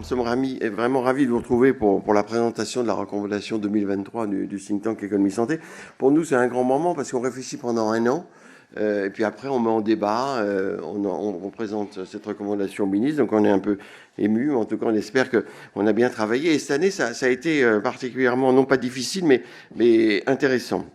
sommes vraiment ravis de vous retrouver pour la présentation de la recommandation 2023 du think tank Économie Santé. Pour nous, c'est un grand moment parce qu'on réfléchit pendant un an. Et puis après, on met en débat, on présente cette recommandation au ministre, donc on est un peu ému. En tout cas, on espère qu'on a bien travaillé. Et cette année, ça a été particulièrement, non pas difficile, mais intéressant.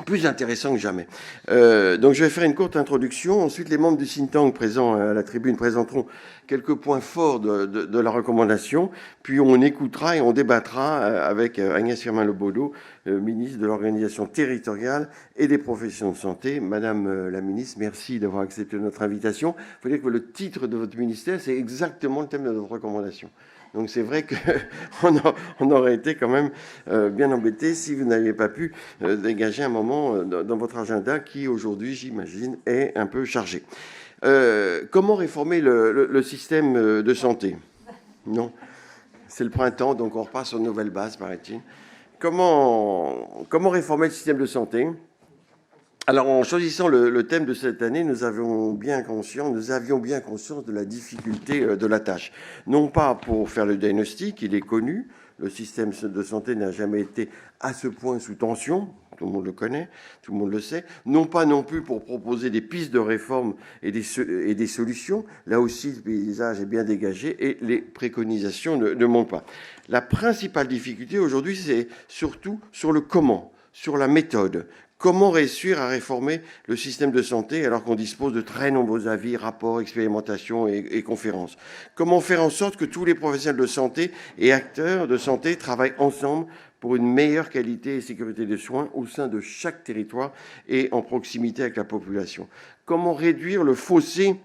Plus intéressant que jamais. Donc je vais faire une courte introduction. Ensuite, les membres du think tank présents à la tribune présenteront quelques points forts de la recommandation. Puis on écoutera et on débattra avec Agnès Firmin-Le Bodo, ministre de l'Organisation territoriale et des professions de santé. Madame la ministre, merci d'avoir accepté notre invitation. Il faut dire que le titre de votre ministère, c'est exactement le thème de notre recommandation. Donc c'est vrai qu'on aurait été quand même bien embêté si vous n'aviez pas pu dégager un moment dans votre agenda qui aujourd'hui, j'imagine, est un peu chargé. Comment réformer le système de santé? Non, c'est le printemps, donc on repart sur de nouvelles bases, paraît-il. Comment réformer le système de santé? Alors, en choisissant le thème de cette année, nous avions bien conscience de la difficulté de la tâche. Non pas pour faire le diagnostic, il est connu, le système de santé n'a jamais été à ce point sous tension, tout le monde le connaît, tout le monde le sait. Non pas non plus pour proposer des pistes de réforme et des solutions. Là aussi, le paysage est bien dégagé et les préconisations ne manquent pas. La principale difficulté aujourd'hui, c'est surtout sur le comment, sur la méthode. Comment réussir à réformer le système de santé alors qu'on dispose de très nombreux avis, rapports, expérimentations et conférences? Comment faire en sorte que tous les professionnels de santé et acteurs de santé travaillent ensemble pour une meilleure qualité et sécurité des soins au sein de chaque territoire et en proximité avec la population? Comment réduire le fossé?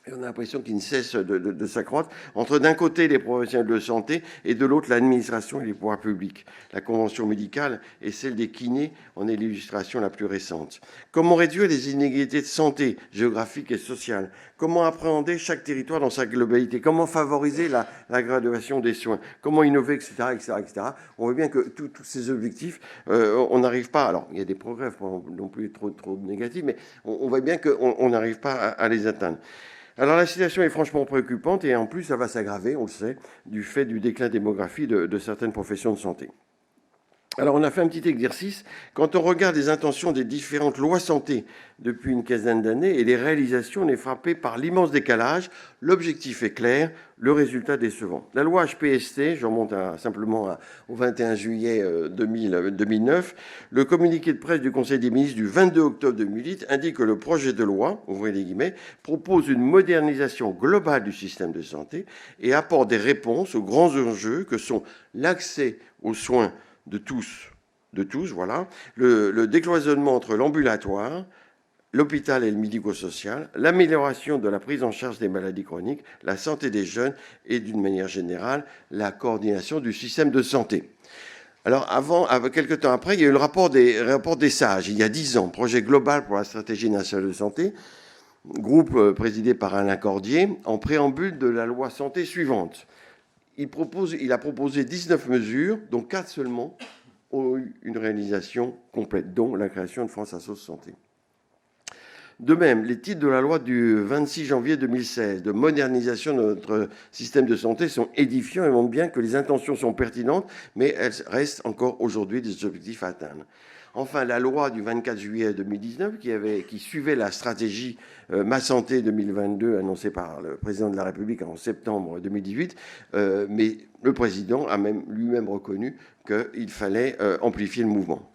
Et on a l'impression qu'il ne cesse de s'accroître entre d'un côté les professionnels de santé et de l'autre l'administration et les pouvoirs publics. La convention médicale et celle des kinés en est l'illustration la plus récente. Comment réduire les inégalités de santé géographiques et sociales? Comment appréhender chaque territoire dans sa globalité? Comment favoriser la graduation des soins? Comment innover, etc., etc., etc. On voit bien que tous ces objectifs, on n'arrive pas. Alors, il y a des progrès, non plus trop négatifs, mais on voit bien qu'on n'arrive pas à les atteindre. Alors la situation est franchement préoccupante et en plus ça va s'aggraver, on le sait, du fait du déclin démographique de certaines professions de santé. Alors on a fait un petit exercice. Quand on regarde les intentions des différentes lois santé depuis une quinzaine d'années et les réalisations, on est frappé par l'immense décalage. L'objectif est clair, le résultat décevant. La loi HPST, je remonte simplement au 21 juillet 2009, le communiqué de presse du Conseil des ministres du 22 octobre 2008 indique que le projet de loi, ouvrez les guillemets, propose une modernisation globale du système de santé et apporte des réponses aux grands enjeux que sont l'accès aux soins de tous, voilà, le décloisonnement entre l'ambulatoire, l'hôpital et le médico-social, l'amélioration de la prise en charge des maladies chroniques, la santé des jeunes et d'une manière générale, la coordination du système de santé. Alors, quelques temps après, il y a eu le rapport des sages, il y a 10 ans, projet global pour la stratégie nationale de santé, groupe présidé par Alain Cordier, en préambule de la loi santé suivante. Il a proposé 19 mesures, dont 4 seulement ont eu une réalisation complète, dont la création de France Assos Santé. De même, les titres de la loi du 26 janvier 2016 de modernisation de notre système de santé sont édifiants et montrent bien que les intentions sont pertinentes, mais elles restent encore aujourd'hui des objectifs à atteindre. Enfin, la loi du 24 juillet 2019, qui suivait la stratégie Ma Santé 2022 annoncée par le président de la République en septembre 2018, mais le président a lui-même reconnu qu'il fallait amplifier le mouvement.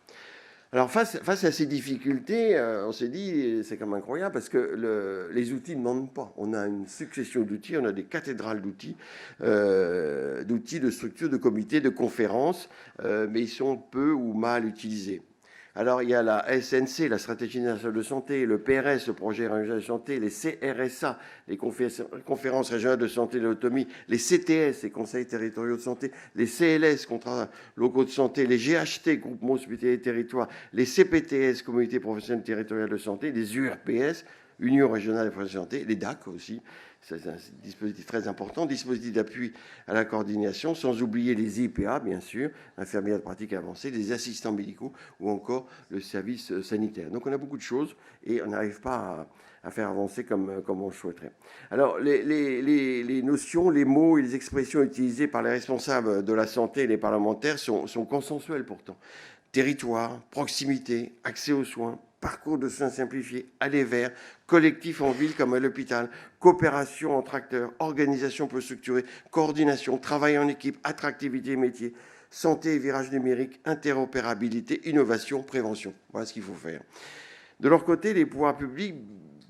Alors, face à ces difficultés, on s'est dit, c'est quand même incroyable, parce que les outils ne manquent pas. On a une succession d'outils, on a des cathédrales d'outils, de structures, de comités, de conférences, mais ils sont peu ou mal utilisés. Alors, il y a la SNC, la Stratégie nationale de santé, le PRS, le Projet régional de santé, les CRSA, les conférences régionales de santé et de l'autonomie, les CTS, les conseils territoriaux de santé, les CLS, contrats locaux de santé, les GHT, groupements hospitaliers et territoires, les CPTS, communautés professionnelles territoriales de santé, les URPS, Union régionale des professionnels de santé, les DAC aussi, C'est un dispositif très important, dispositif d'appui à la coordination, sans oublier les IPA, bien sûr, infirmières de pratique avancée, les assistants médicaux ou encore le service sanitaire. Donc on a beaucoup de choses et on n'arrive pas à faire avancer comme on le souhaiterait. Alors les notions, les mots et les expressions utilisées par les responsables de la santé et les parlementaires sont consensuels pourtant. Territoire, proximité, accès aux soins, parcours de soins simplifiés, aller vers, collectif en ville comme à l'hôpital, coopération entre acteurs, organisation peu structurée, coordination, travail en équipe, attractivité métier, santé et virage numérique, interopérabilité, innovation, prévention. Voilà ce qu'il faut faire. De leur côté, les pouvoirs publics,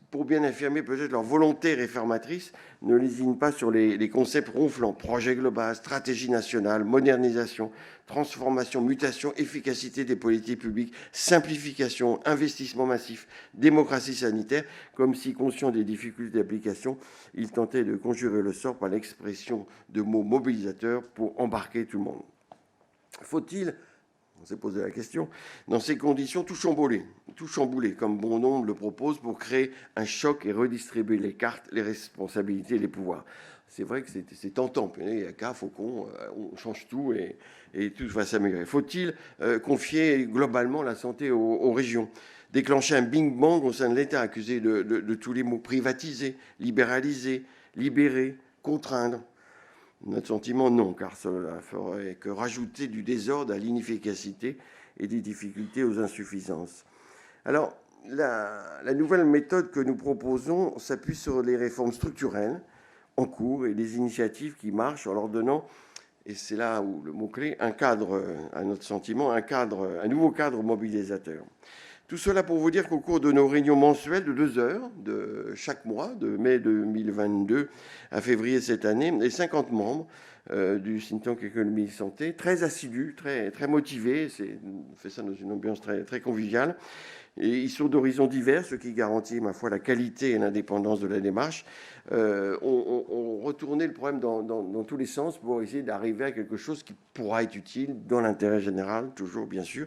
pour bien affirmer peut-être leur volonté réformatrice, ne lésinent pas sur les concepts ronflants. Projet global, stratégie nationale, modernisation, transformation, mutation, efficacité des politiques publiques, simplification, investissement massif, démocratie sanitaire, comme si, conscient des difficultés d'application, ils tentaient de conjurer le sort par l'expression de mots mobilisateurs pour embarquer tout le monde. Faut-il, on s'est posé la question, dans ces conditions, tout chambouler, comme bon nombre le propose, pour créer un choc et redistribuer les cartes, les responsabilités et les pouvoirs. C'est vrai que c'est tentant. Il y a qu'à, Faucon, on change tout et tout va s'améliorer. Faut-il confier globalement la santé aux régions, déclencher un bing-bang au sein de l'État, accusé de tous les mots, privatiser, libéraliser, libérer, contraindre? Notre sentiment, non, car cela ferait que rajouter du désordre à l'inefficacité et des difficultés aux insuffisances. Alors, la nouvelle méthode que nous proposons s'appuie sur les réformes structurelles en cours et les initiatives qui marchent en leur donnant, et c'est là où le mot-clé, un cadre, à notre sentiment, un nouveau cadre mobilisateur. Tout cela pour vous dire qu'au cours de nos réunions mensuelles de 2 heures de chaque mois, de mai 2022 à février cette année, les 50 membres du think tank économie et santé, très assidus, très motivés, on fait ça dans une ambiance très conviviale, et ils sont d'horizons divers, ce qui garantit, ma foi, la qualité et l'indépendance de la démarche. On retournait le problème dans tous les sens pour essayer d'arriver à quelque chose qui pourra être utile dans l'intérêt général, toujours bien sûr,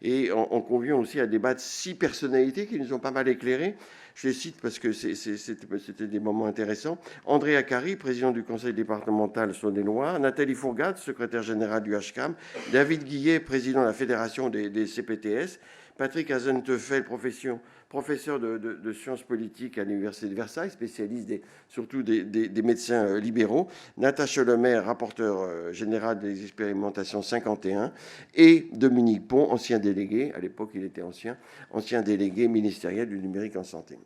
et en conviant aussi à débattre 6 personnalités qui nous ont pas mal éclairés. Je les cite parce que c'était des moments intéressants. André Acari, président du conseil départemental Saône-et-Loire, Nathalie Fourgade, secrétaire générale du HCAM, David Guillet, président de la fédération des CPTS, Patrick Hasenteufel, professeur de sciences politiques à l'Université de Versailles, spécialiste surtout des médecins libéraux, Natacha Lemaire, rapporteur général des expérimentations 51, et Dominique Pont, ancien délégué, à l'époque il était ancien délégué ministériel du numérique en santé.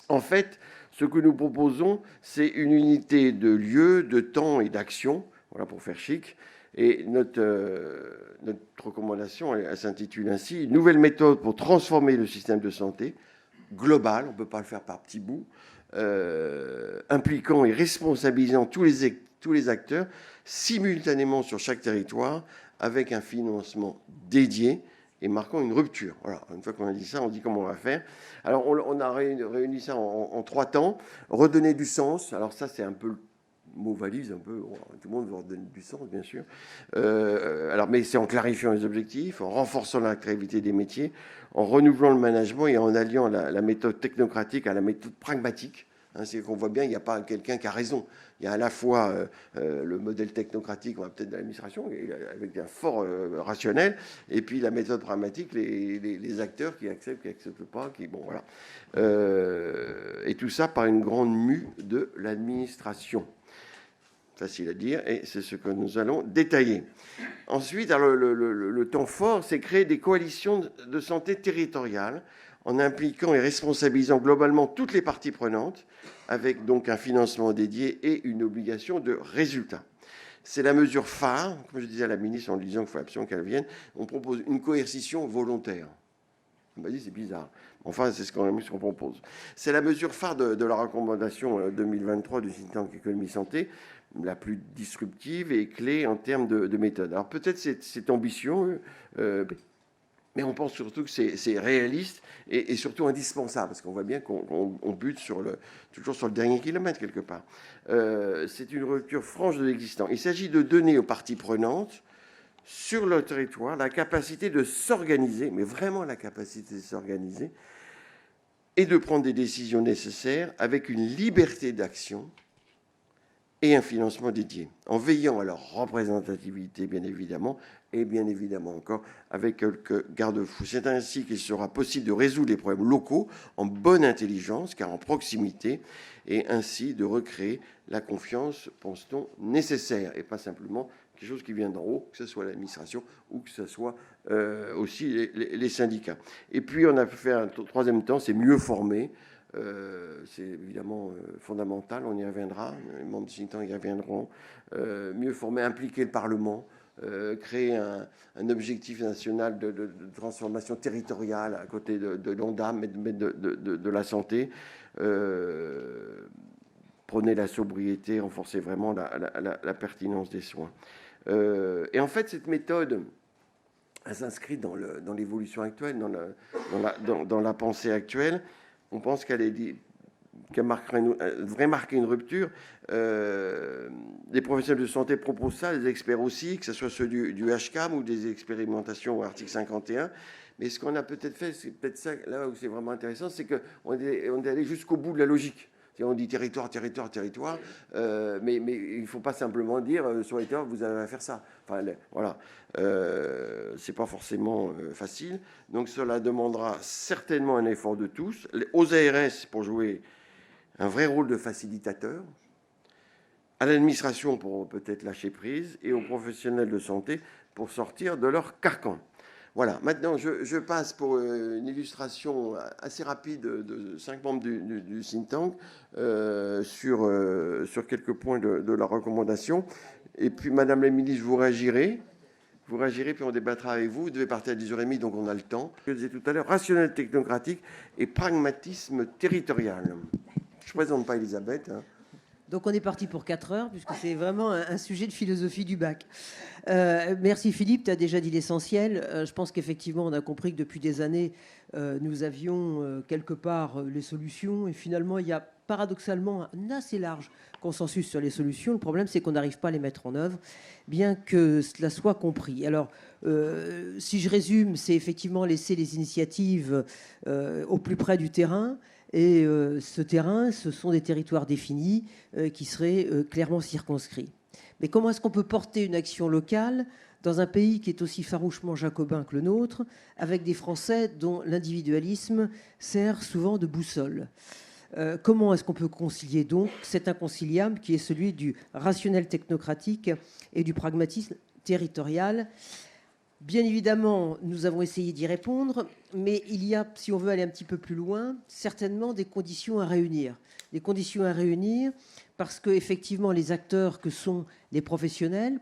En fait, ce que nous proposons, c'est une unité de lieu, de temps et d'action, voilà pour faire chic. Et notre recommandation, elle s'intitule ainsi « Une nouvelle méthode pour transformer le système de santé global », on ne peut pas le faire par petits bouts, impliquant et responsabilisant tous les acteurs simultanément sur chaque territoire, avec un financement dédié et marquant une rupture. Voilà, une fois qu'on a dit ça, on dit comment on va faire. Alors, on a réuni ça en 3 temps. Redonner du sens, alors ça, c'est un peu le mot valise un peu, tout le monde veut redonner du sens, bien sûr. Mais c'est en clarifiant les objectifs, en renforçant l'attractivité des métiers, en renouvelant le management et en alliant la méthode technocratique à la méthode pragmatique. C'est qu'on voit bien, il n'y a pas quelqu'un qui a raison. Il y a à la fois le modèle technocratique, peut-être de l'administration, avec un fort rationnel, et puis la méthode pragmatique, les acteurs qui acceptent pas, voilà. Et tout ça par une grande mue de l'administration. Facile à dire, et c'est ce que nous allons détailler. Ensuite, alors, le temps fort, c'est créer des coalitions de santé territoriales en impliquant et responsabilisant globalement toutes les parties prenantes, avec donc un financement dédié et une obligation de résultat. C'est la mesure phare, comme je disais à la ministre en lui disant qu'il faut absolument qu'elle vienne, on propose une coercition volontaire. On m'a dit c'est bizarre. Enfin, c'est ce qu'on propose. C'est la mesure phare de la recommandation 2023 du think tank économie santé, la plus disruptive et clé en termes de méthode. Alors peut-être c'est ambitieux, mais on pense surtout que c'est réaliste et surtout indispensable, parce qu'on voit bien qu'on bute toujours sur le dernier kilomètre quelque part. C'est une rupture franche de l'existant. Il s'agit de donner aux parties prenantes sur le territoire la capacité de s'organiser, mais vraiment la capacité de s'organiser, et de prendre des décisions nécessaires avec une liberté d'action et un financement dédié, en veillant à leur représentativité, bien évidemment, et bien évidemment encore avec quelques garde-fous. C'est ainsi qu'il sera possible de résoudre les problèmes locaux en bonne intelligence, car en proximité, et ainsi de recréer la confiance, pense-t-on, nécessaire, et pas simplement quelque chose qui vient d'en haut, que ce soit l'administration ou que ce soit aussi les syndicats. Et puis on a fait un troisième temps, c'est mieux former. C'est évidemment fondamental, on y reviendra, les membres du think tank y reviendront. Mieux former, impliquer le Parlement, créer un objectif national de transformation territoriale à côté de l'ONDAM et de la santé. Prenez la sobriété, renforcez vraiment la pertinence des soins. Et en fait, cette méthode, elle s'inscrit dans l'évolution actuelle, dans la pensée actuelle. On pense qu'elle devrait marquer une rupture. Les professionnels de santé proposent ça, les experts aussi, que ce soit ceux du HCAM ou des expérimentations au article 51. Mais ce qu'on a peut-être fait, c'est peut-être ça, là où c'est vraiment intéressant, c'est qu'on est allé jusqu'au bout de la logique. On dit territoire, mais il ne faut pas simplement dire sur les territoires, vous avez à faire ça. Enfin, voilà, c'est pas forcément facile. Donc cela demandera certainement un effort de tous. Aux ARS pour jouer un vrai rôle de facilitateur, à l'administration pour peut-être lâcher prise, et aux professionnels de santé pour sortir de leur carcan. Voilà, maintenant je passe pour une illustration assez rapide de 5 membres du think tank sur quelques points de la recommandation. Et puis, Madame la ministre, vous réagirez, puis on débattra avec vous. Vous devez partir à 10h30, donc on a le temps. Je disais tout à l'heure, rationnel technocratique et pragmatisme territorial. Je ne présente pas Elisabeth. Donc on est parti pour 4 heures, puisque c'est vraiment un sujet de philosophie du bac. Merci Philippe, tu as déjà dit l'essentiel. Je pense qu'effectivement, on a compris que depuis des années, nous avions quelque part les solutions. Et finalement, il y a paradoxalement un assez large consensus sur les solutions. Le problème, c'est qu'on n'arrive pas à les mettre en œuvre, bien que cela soit compris. Alors, si je résume, c'est effectivement laisser les initiatives au plus près du terrain. Et ce terrain, ce sont des territoires définis qui seraient clairement circonscrits. Mais comment est-ce qu'on peut porter une action locale dans un pays qui est aussi farouchement jacobin que le nôtre, avec des Français dont l'individualisme sert souvent de boussole? Comment est-ce qu'on peut concilier donc cet inconciliable qui est celui du rationnel technocratique et du pragmatisme territorial? Bien évidemment, nous avons essayé d'y répondre, mais il y a, si on veut aller un petit peu plus loin, certainement des conditions à réunir. Des conditions à réunir parce qu'effectivement, les acteurs que sont les professionnels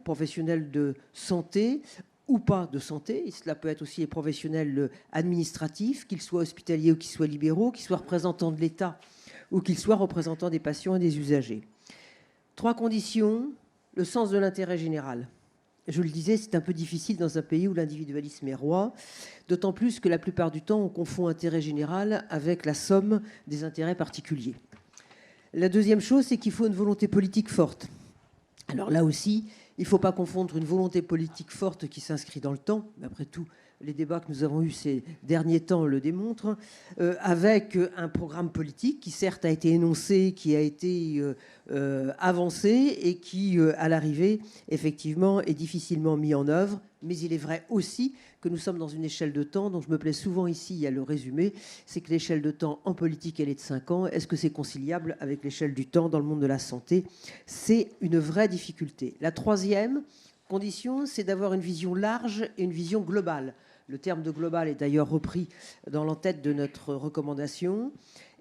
de santé ou pas de santé, et cela peut être aussi les professionnels administratifs, qu'ils soient hospitaliers ou qu'ils soient libéraux, qu'ils soient représentants de l'État ou qu'ils soient représentants des patients et des usagers. 3 conditions, le sens de l'intérêt général. Je le disais, c'est un peu difficile dans un pays où l'individualisme est roi, d'autant plus que la plupart du temps, on confond intérêt général avec la somme des intérêts particuliers. La deuxième chose, c'est qu'il faut une volonté politique forte. Alors là aussi, il ne faut pas confondre une volonté politique forte qui s'inscrit dans le temps, mais après tout, les débats que nous avons eus ces derniers temps le démontrent, avec un programme politique qui certes a été énoncé, qui a été avancé et qui, à l'arrivée, effectivement, est difficilement mis en œuvre. Mais il est vrai aussi que nous sommes dans une échelle de temps dont je me plais souvent ici à le résumer, c'est que l'échelle de temps en politique, elle est de 5 ans. Est-ce que c'est conciliable avec l'échelle du temps dans le monde de la santé? C'est une vraie difficulté. La troisième condition, c'est d'avoir une vision large et une vision globale. Le terme de global est d'ailleurs repris dans l'entête de notre recommandation.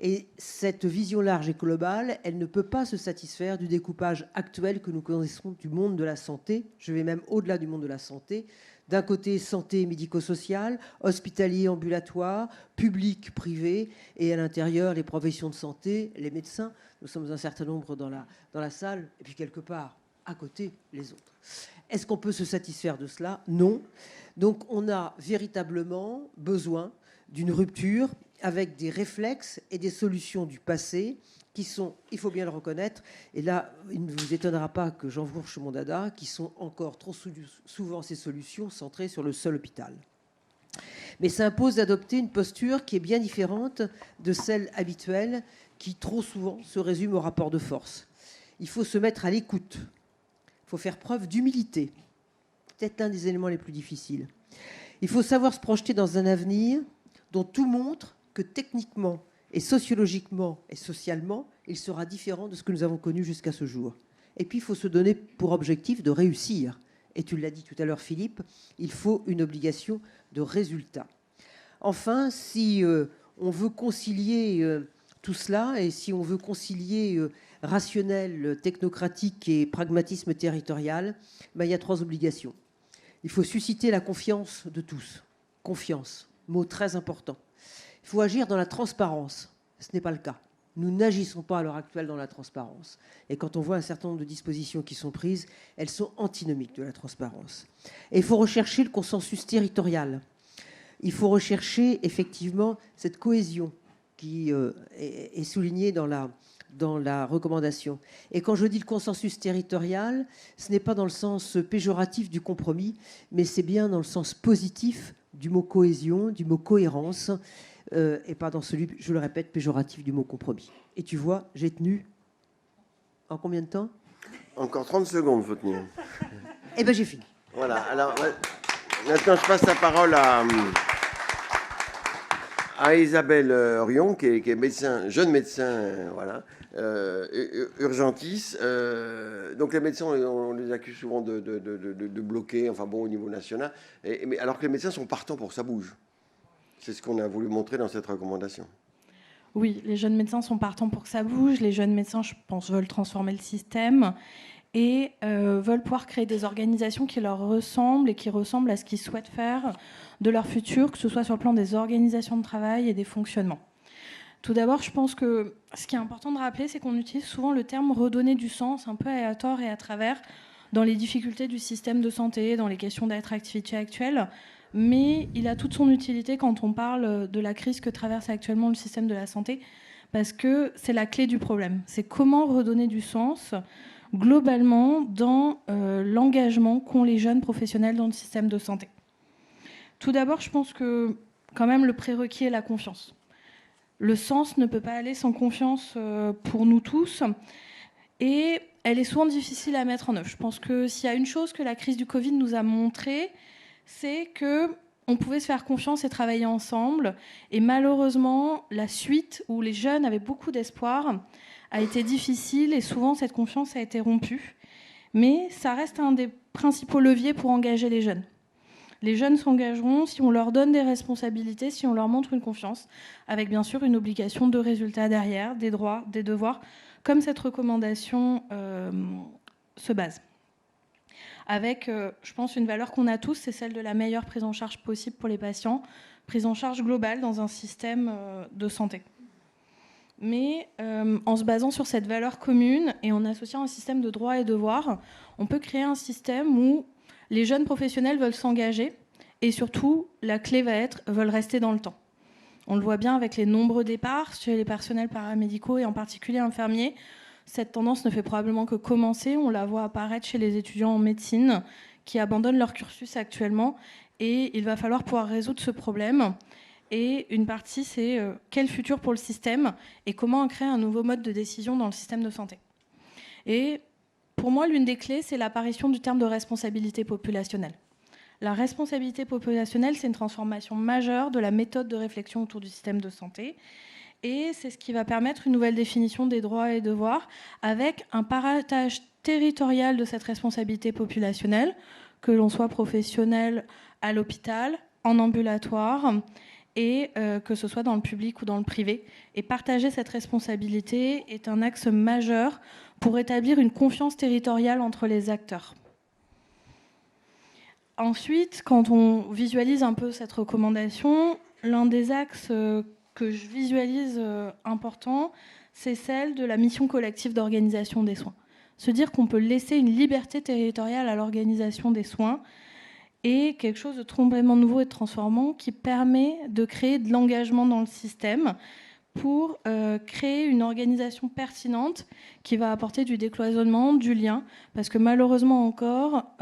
Et cette vision large et globale, elle ne peut pas se satisfaire du découpage actuel que nous connaissons du monde de la santé. Je vais même au-delà du monde de la santé. D'un côté, santé médico-sociale, hospitalier, ambulatoire, public, privé, et à l'intérieur, les professions de santé, les médecins. Nous sommes un certain nombre dans la salle, et puis quelque part, à côté, les autres. Est-ce qu'on peut se satisfaire de cela? Non. Donc on a véritablement besoin d'une rupture avec des réflexes et des solutions du passé qui sont, il faut bien le reconnaître, et là, il ne vous étonnera pas que j'enfourche mon dada, qui sont encore trop souvent ces solutions centrées sur le seul hôpital. Mais ça impose d'adopter une posture qui est bien différente de celle habituelle, qui trop souvent se résume au rapport de force. Il faut se mettre à l'écoute. Il faut faire preuve d'humilité. Peut-être l'un des éléments les plus difficiles. Il faut savoir se projeter dans un avenir dont tout montre que techniquement et sociologiquement et socialement, il sera différent de ce que nous avons connu jusqu'à ce jour. Et puis, il faut se donner pour objectif de réussir. Et tu l'as dit tout à l'heure, Philippe, il faut une obligation de résultat. Enfin, si on veut concilier tout cela, et si on veut concilier rationnel, technocratique et pragmatisme territorial, ben, il y a 3 obligations. Il faut susciter la confiance de tous. Confiance, mot très important. Il faut agir dans la transparence. Ce n'est pas le cas. Nous n'agissons pas à l'heure actuelle dans la transparence. Et quand on voit un certain nombre de dispositions qui sont prises, elles sont antinomiques de la transparence. Et il faut rechercher le consensus territorial. Il faut rechercher effectivement cette cohésion qui est soulignée dans la recommandation. Et quand je dis le consensus territorial, ce n'est pas dans le sens péjoratif du compromis, mais c'est bien dans le sens positif du mot cohésion, du mot cohérence, et pas dans celui, je le répète, péjoratif du mot compromis. Et tu vois, j'ai tenu en combien de temps ? Encore 30 secondes, il faut tenir. Eh bien, j'ai fini. Voilà, alors maintenant je passe la parole à Isabelle Rion, qui est médecin, jeune médecin, voilà, urgentiste. Donc les médecins, on les accuse souvent de bloquer, enfin bon, au niveau national, mais alors que les médecins sont partants pour que ça bouge. C'est ce qu'on a voulu montrer dans cette recommandation. Oui, les jeunes médecins sont partants pour que ça bouge. Les jeunes médecins, je pense, veulent transformer le système et veulent pouvoir créer des organisations qui leur ressemblent et qui ressemblent à ce qu'ils souhaitent faire de leur futur, que ce soit sur le plan des organisations de travail et des fonctionnements. Tout d'abord, je pense que ce qui est important de rappeler, c'est qu'on utilise souvent le terme « redonner du sens », un peu à tort et à travers, dans les difficultés du système de santé, dans les questions d'attractivité actuelle. Mais il a toute son utilité quand on parle de la crise que traverse actuellement le système de la santé, parce que c'est la clé du problème. C'est comment redonner du sens globalement dans l'engagement qu'ont les jeunes professionnels dans le système de santé. Tout d'abord, je pense que quand même le prérequis est la confiance. Le sens ne peut pas aller sans confiance pour nous tous, et elle est souvent difficile à mettre en œuvre. Je pense que s'il y a une chose que la crise du Covid nous a montré, c'est qu'on pouvait se faire confiance et travailler ensemble. Et malheureusement, la suite, où les jeunes avaient beaucoup d'espoir, a été difficile et souvent cette confiance a été rompue. Mais ça reste un des principaux leviers pour engager les jeunes. Les jeunes s'engageront si on leur donne des responsabilités, si on leur montre une confiance, avec bien sûr une obligation de résultat derrière, des droits, des devoirs, comme cette recommandation se base. Avec, je pense, une valeur qu'on a tous, c'est celle de la meilleure prise en charge possible pour les patients, prise en charge globale dans un système de santé. Mais en se basant sur cette valeur commune et en associant un système de droits et devoirs, on peut créer un système où les jeunes professionnels veulent s'engager et surtout, la clé va être, veulent rester dans le temps. On le voit bien avec les nombreux départs chez les personnels paramédicaux et en particulier infirmiers. Cette tendance ne fait probablement que commencer. On la voit apparaître chez les étudiants en médecine qui abandonnent leur cursus actuellement. Et il va falloir pouvoir résoudre ce problème. Et une partie, c'est quel futur pour le système et comment créer un nouveau mode de décision dans le système de santé. Et pour moi, l'une des clés, c'est l'apparition du terme de responsabilité populationnelle. La responsabilité populationnelle, c'est une transformation majeure de la méthode de réflexion autour du système de santé. Et c'est ce qui va permettre une nouvelle définition des droits et devoirs avec un partage territorial de cette responsabilité populationnelle, que l'on soit professionnel à l'hôpital, en ambulatoire, et que ce soit dans le public ou dans le privé. Et partager cette responsabilité est un axe majeur pour établir une confiance territoriale entre les acteurs. Ensuite, quand on visualise un peu cette recommandation, l'un des axes que je visualise important, c'est celle de la mission collective d'organisation des soins. Se dire qu'on peut laisser une liberté territoriale à l'organisation des soins et quelque chose de complètement nouveau et de transformant qui permet de créer de l'engagement dans le système pour créer une organisation pertinente qui va apporter du décloisonnement, du lien, parce que malheureusement encore,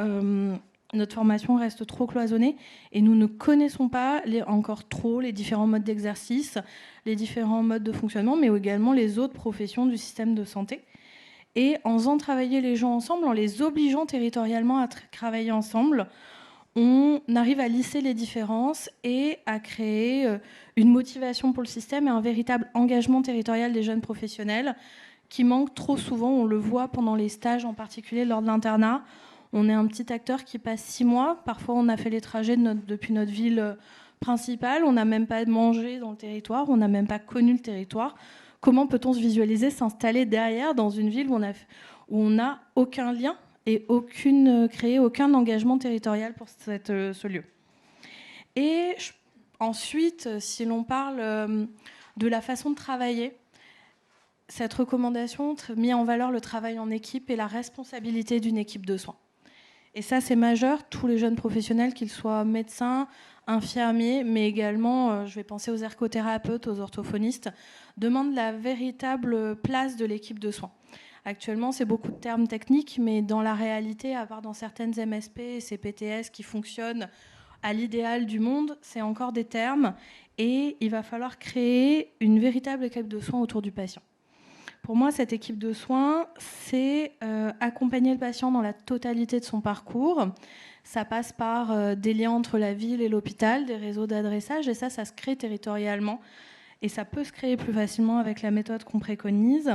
notre formation reste trop cloisonnée et nous ne connaissons pas encore trop les différents modes d'exercice, les différents modes de fonctionnement, mais également les autres professions du système de santé. Et en faisant travailler les gens ensemble, en les obligeant territorialement à travailler ensemble, on arrive à lisser les différences et à créer une motivation pour le système et un véritable engagement territorial des jeunes professionnels qui manque trop souvent. On le voit pendant les stages, en particulier lors de l'internat. On est un petit acteur qui passe 6 mois. Parfois, on a fait les trajets depuis notre ville principale. On n'a même pas mangé dans le territoire. On n'a même pas connu le territoire. Comment peut-on se visualiser s'installer derrière dans une ville où on n'a aucun lien et créer aucun engagement territorial pour ce lieu. Et ensuite, si l'on parle de la façon de travailler, cette recommandation met en valeur le travail en équipe et la responsabilité d'une équipe de soins. Et ça, c'est majeur. Tous les jeunes professionnels, qu'ils soient médecins, infirmiers, mais également, je vais penser aux ergothérapeutes, aux orthophonistes, demandent la véritable place de l'équipe de soins. Actuellement, c'est beaucoup de termes techniques, mais dans la réalité, à part dans certaines MSP et CPTS qui fonctionnent à l'idéal du monde, c'est encore des termes et il va falloir créer une véritable équipe de soins autour du patient. Pour moi, cette équipe de soins, c'est accompagner le patient dans la totalité de son parcours. Ça passe par des liens entre la ville et l'hôpital, des réseaux d'adressage, et ça se crée territorialement. Et ça peut se créer plus facilement avec la méthode qu'on préconise.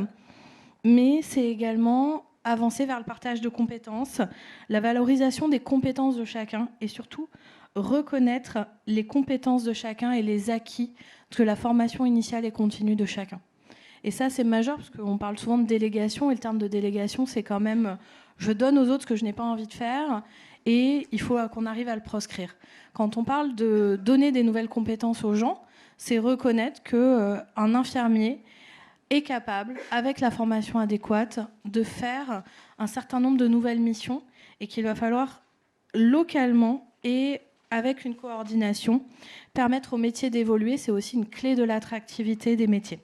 Mais c'est également avancer vers le partage de compétences, la valorisation des compétences de chacun et surtout reconnaître les compétences de chacun et les acquis de la formation initiale et continue de chacun. Et ça, c'est majeur parce qu'on parle souvent de délégation et le terme de délégation, c'est quand même je donne aux autres ce que je n'ai pas envie de faire et il faut qu'on arrive à le proscrire. Quand on parle de donner des nouvelles compétences aux gens, c'est reconnaître qu'un infirmier est capable, avec la formation adéquate, de faire un certain nombre de nouvelles missions et qu'il va falloir localement et avec une coordination permettre aux métiers d'évoluer. C'est aussi une clé de l'attractivité des métiers.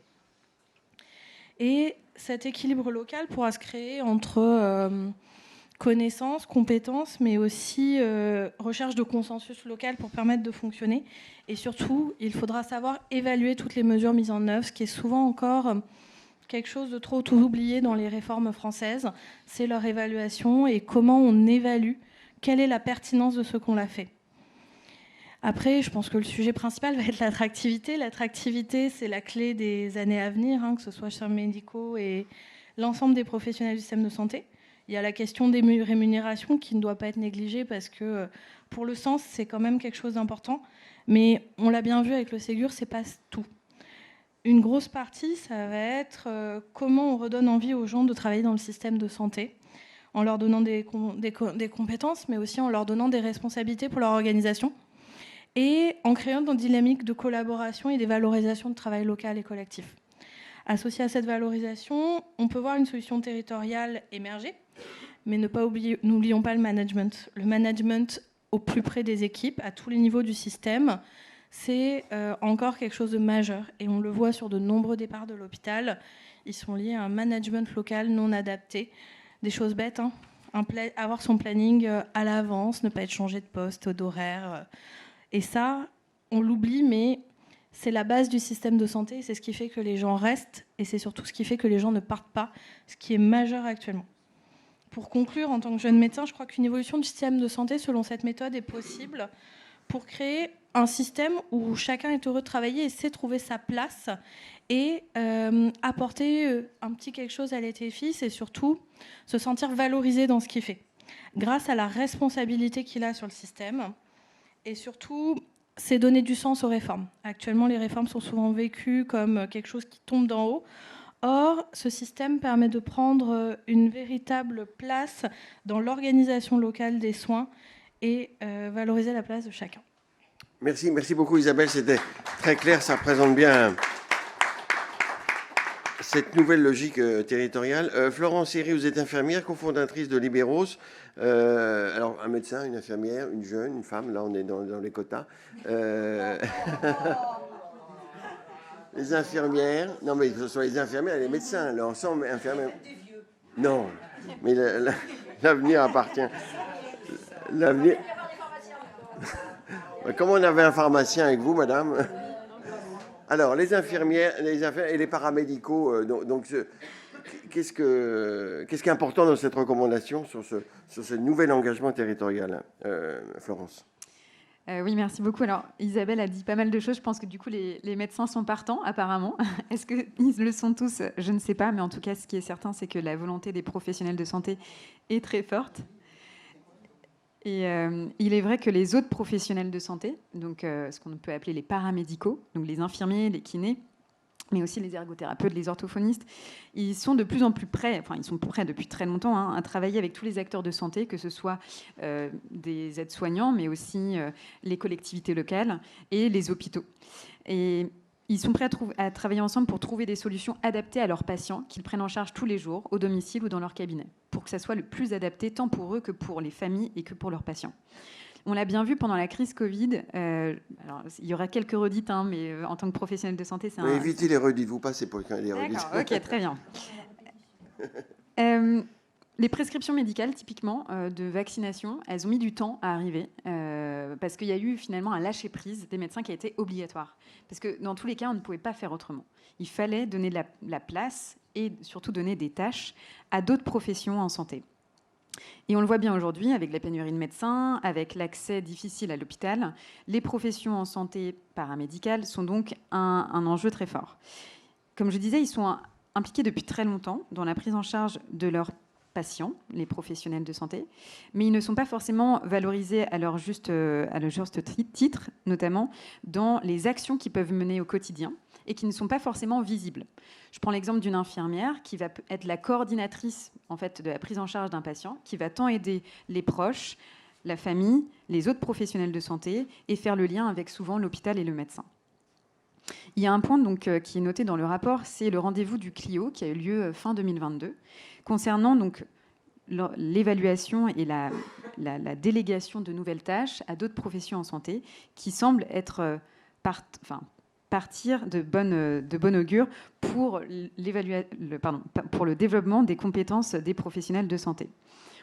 Et cet équilibre local pourra se créer entre connaissances, compétences, mais aussi recherche de consensus local pour permettre de fonctionner. Et surtout, il faudra savoir évaluer toutes les mesures mises en œuvre, ce qui est souvent encore quelque chose de trop oublié dans les réformes françaises. C'est leur évaluation et comment on évalue, quelle est la pertinence de ce qu'on a fait. Après, je pense que le sujet principal va être l'attractivité. L'attractivité, c'est la clé des années à venir, que ce soit chez les médicaux et l'ensemble des professionnels du système de santé. Il y a la question des rémunérations qui ne doit pas être négligée parce que pour le sens, c'est quand même quelque chose d'important. Mais on l'a bien vu avec le Ségur, c'est pas tout. Une grosse partie, ça va être comment on redonne envie aux gens de travailler dans le système de santé, en leur donnant des compétences, mais aussi en leur donnant des responsabilités pour leur organisation, et en créant une dynamique de collaboration et des valorisations de travail local et collectif. Associé à cette valorisation, on peut voir une solution territoriale émerger, mais n'oublions pas le management. Le management au plus près des équipes, à tous les niveaux du système, c'est encore quelque chose de majeur. Et on le voit sur de nombreux départs de l'hôpital. Ils sont liés à un management local non adapté. Des choses bêtes, avoir son planning à l'avance, ne pas être changé de poste, d'horaire. Et ça, on l'oublie, mais c'est la base du système de santé. C'est ce qui fait que les gens restent. Et c'est surtout ce qui fait que les gens ne partent pas, ce qui est majeur actuellement. Pour conclure, en tant que jeune médecin, je crois qu'une évolution du système de santé selon cette méthode est possible pour créer un système où chacun est heureux de travailler et sait trouver sa place et apporter un petit quelque chose à l'édifice et surtout se sentir valorisé dans ce qu'il fait, grâce à la responsabilité qu'il a sur le système. Et surtout, c'est donner du sens aux réformes. Actuellement, les réformes sont souvent vécues comme quelque chose qui tombe d'en haut. Or, ce système permet de prendre une véritable place dans l'organisation locale des soins et valoriser la place de chacun. Merci beaucoup Isabelle, c'était très clair, ça représente bien cette nouvelle logique territoriale. Florence Herry, vous êtes infirmière, cofondatrice de Libéros. Alors, un médecin, une infirmière, une jeune, une femme, là on est dans les quotas. Les infirmières, non mais ce sont les infirmières et les médecins, l'ensemble infirmière. Non, mais l'avenir appartient. L'avenir. Comment on avait un pharmacien avec vous, madame? Alors, les infirmières et les paramédicaux, qu'est-ce qui est important dans cette recommandation sur ce nouvel engagement territorial, Florence? Oui, merci beaucoup. Alors, Isabelle a dit pas mal de choses. Je pense que du coup, les médecins sont partants, apparemment. Est-ce qu'ils le sont tous? Je ne sais pas. Mais en tout cas, ce qui est certain, c'est que la volonté des professionnels de santé est très forte. Et il est vrai que les autres professionnels de santé, donc ce qu'on peut appeler les paramédicaux, donc les infirmiers, les kinés, mais aussi les ergothérapeutes, les orthophonistes, ils sont de plus en plus prêts, enfin ils sont prêts depuis très longtemps, hein, à travailler avec tous les acteurs de santé, que ce soit des aides-soignants, mais aussi les collectivités locales et les hôpitaux. Et ils sont prêts à travailler ensemble pour trouver des solutions adaptées à leurs patients, qu'ils prennent en charge tous les jours, au domicile ou dans leur cabinet, pour que ça soit le plus adapté, tant pour eux que pour les familles et que pour leurs patients. On l'a bien vu pendant la crise Covid. Alors, il y aura quelques redites, hein, mais en tant que professionnel de santé, c'est évitez les redites, vous passez pour les redites. D'accord, ok, très bien. Les prescriptions médicales, typiquement, de vaccination, elles ont mis du temps à arriver parce qu'il y a eu finalement un lâcher-prise des médecins qui a été obligatoire. Parce que dans tous les cas, on ne pouvait pas faire autrement. Il fallait donner de la place et surtout donner des tâches à d'autres professions en santé. Et on le voit bien aujourd'hui avec la pénurie de médecins, avec l'accès difficile à l'hôpital. Les professions en santé paramédicale sont donc un enjeu très fort. Comme je disais, ils sont impliqués depuis très longtemps dans la prise en charge de leurs patients, les professionnels de santé, mais ils ne sont pas forcément valorisés à leur juste titre, notamment dans les actions qu'ils peuvent mener au quotidien et qui ne sont pas forcément visibles. Je prends l'exemple d'une infirmière qui va être la coordinatrice en fait, de la prise en charge d'un patient, qui va tant aider les proches, la famille, les autres professionnels de santé et faire le lien avec souvent l'hôpital et le médecin. Il y a un point donc, qui est noté dans le rapport, c'est le rendez-vous du Clio qui a eu lieu fin 2022, concernant donc l'évaluation et la délégation de nouvelles tâches à d'autres professions en santé qui semblent être partir de bon augure pour le développement des compétences des professionnels de santé.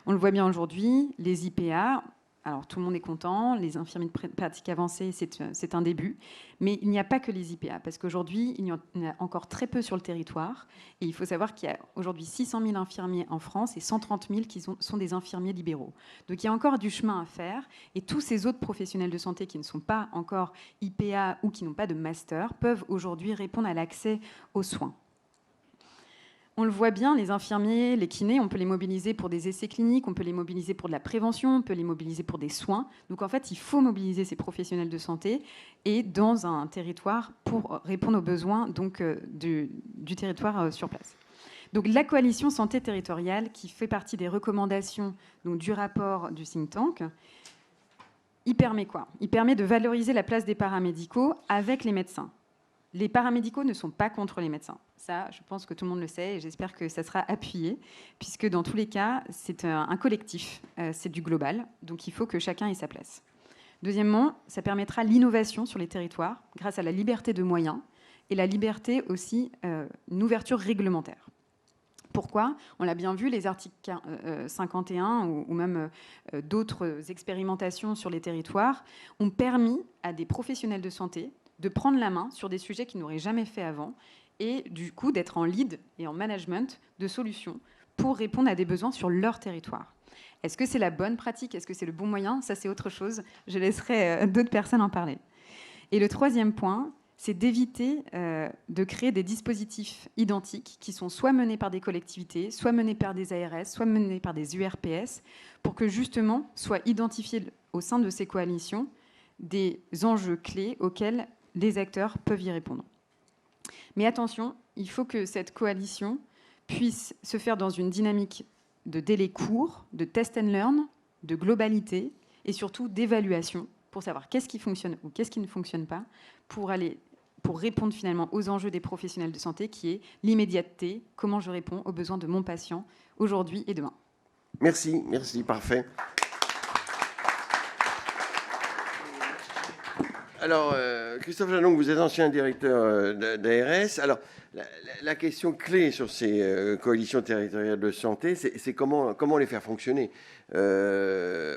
On le voit bien aujourd'hui, les IPA, alors tout le monde est content, les infirmiers de pratique avancée, c'est un début, mais il n'y a pas que les IPA, parce qu'aujourd'hui, il y en a encore très peu sur le territoire, et il faut savoir qu'il y a aujourd'hui 600 000 infirmiers en France et 130 000 qui sont des infirmiers libéraux. Donc il y a encore du chemin à faire, et tous ces autres professionnels de santé qui ne sont pas encore IPA ou qui n'ont pas de master peuvent aujourd'hui répondre à l'accès aux soins. On le voit bien, les infirmiers, les kinés, on peut les mobiliser pour des essais cliniques, on peut les mobiliser pour de la prévention, on peut les mobiliser pour des soins. Donc en fait, il faut mobiliser ces professionnels de santé et dans un territoire pour répondre aux besoins donc, du territoire sur place. Donc la coalition santé territoriale, qui fait partie des recommandations donc, du rapport du think tank, il permet quoi? Il permet de valoriser la place des paramédicaux avec les médecins. Les paramédicaux ne sont pas contre les médecins. Ça, je pense que tout le monde le sait et j'espère que ça sera appuyé, puisque dans tous les cas, c'est un collectif, c'est du global, donc il faut que chacun ait sa place. Deuxièmement, ça permettra l'innovation sur les territoires grâce à la liberté de moyens et la liberté aussi, une ouverture réglementaire. Pourquoi? On l'a bien vu, les articles 51 ou même d'autres expérimentations sur les territoires ont permis à des professionnels de santé de prendre la main sur des sujets qu'ils n'auraient jamais fait avant et du coup d'être en lead et en management de solutions pour répondre à des besoins sur leur territoire. Est-ce que c'est la bonne pratique? Est-ce que c'est le bon moyen? Ça, c'est autre chose. Je laisserai d'autres personnes en parler. Et le troisième point, c'est d'éviter de créer des dispositifs identiques qui sont soit menés par des collectivités, soit menés par des ARS, soit menés par des URPS, pour que justement soient identifiés au sein de ces coalitions des enjeux clés auxquels les acteurs peuvent y répondre. Mais attention, il faut que cette coalition puisse se faire dans une dynamique de délai court, de test and learn, de globalité et surtout d'évaluation pour savoir qu'est-ce qui fonctionne ou qu'est-ce qui ne fonctionne pas pour répondre finalement aux enjeux des professionnels de santé qui est l'immédiateté, comment je réponds aux besoins de mon patient aujourd'hui et demain. Merci, parfait. Alors, Christophe Jalonc, vous êtes ancien directeur d'ARS. Alors, la question clé sur ces coalitions territoriales de santé, c'est comment les faire fonctionner.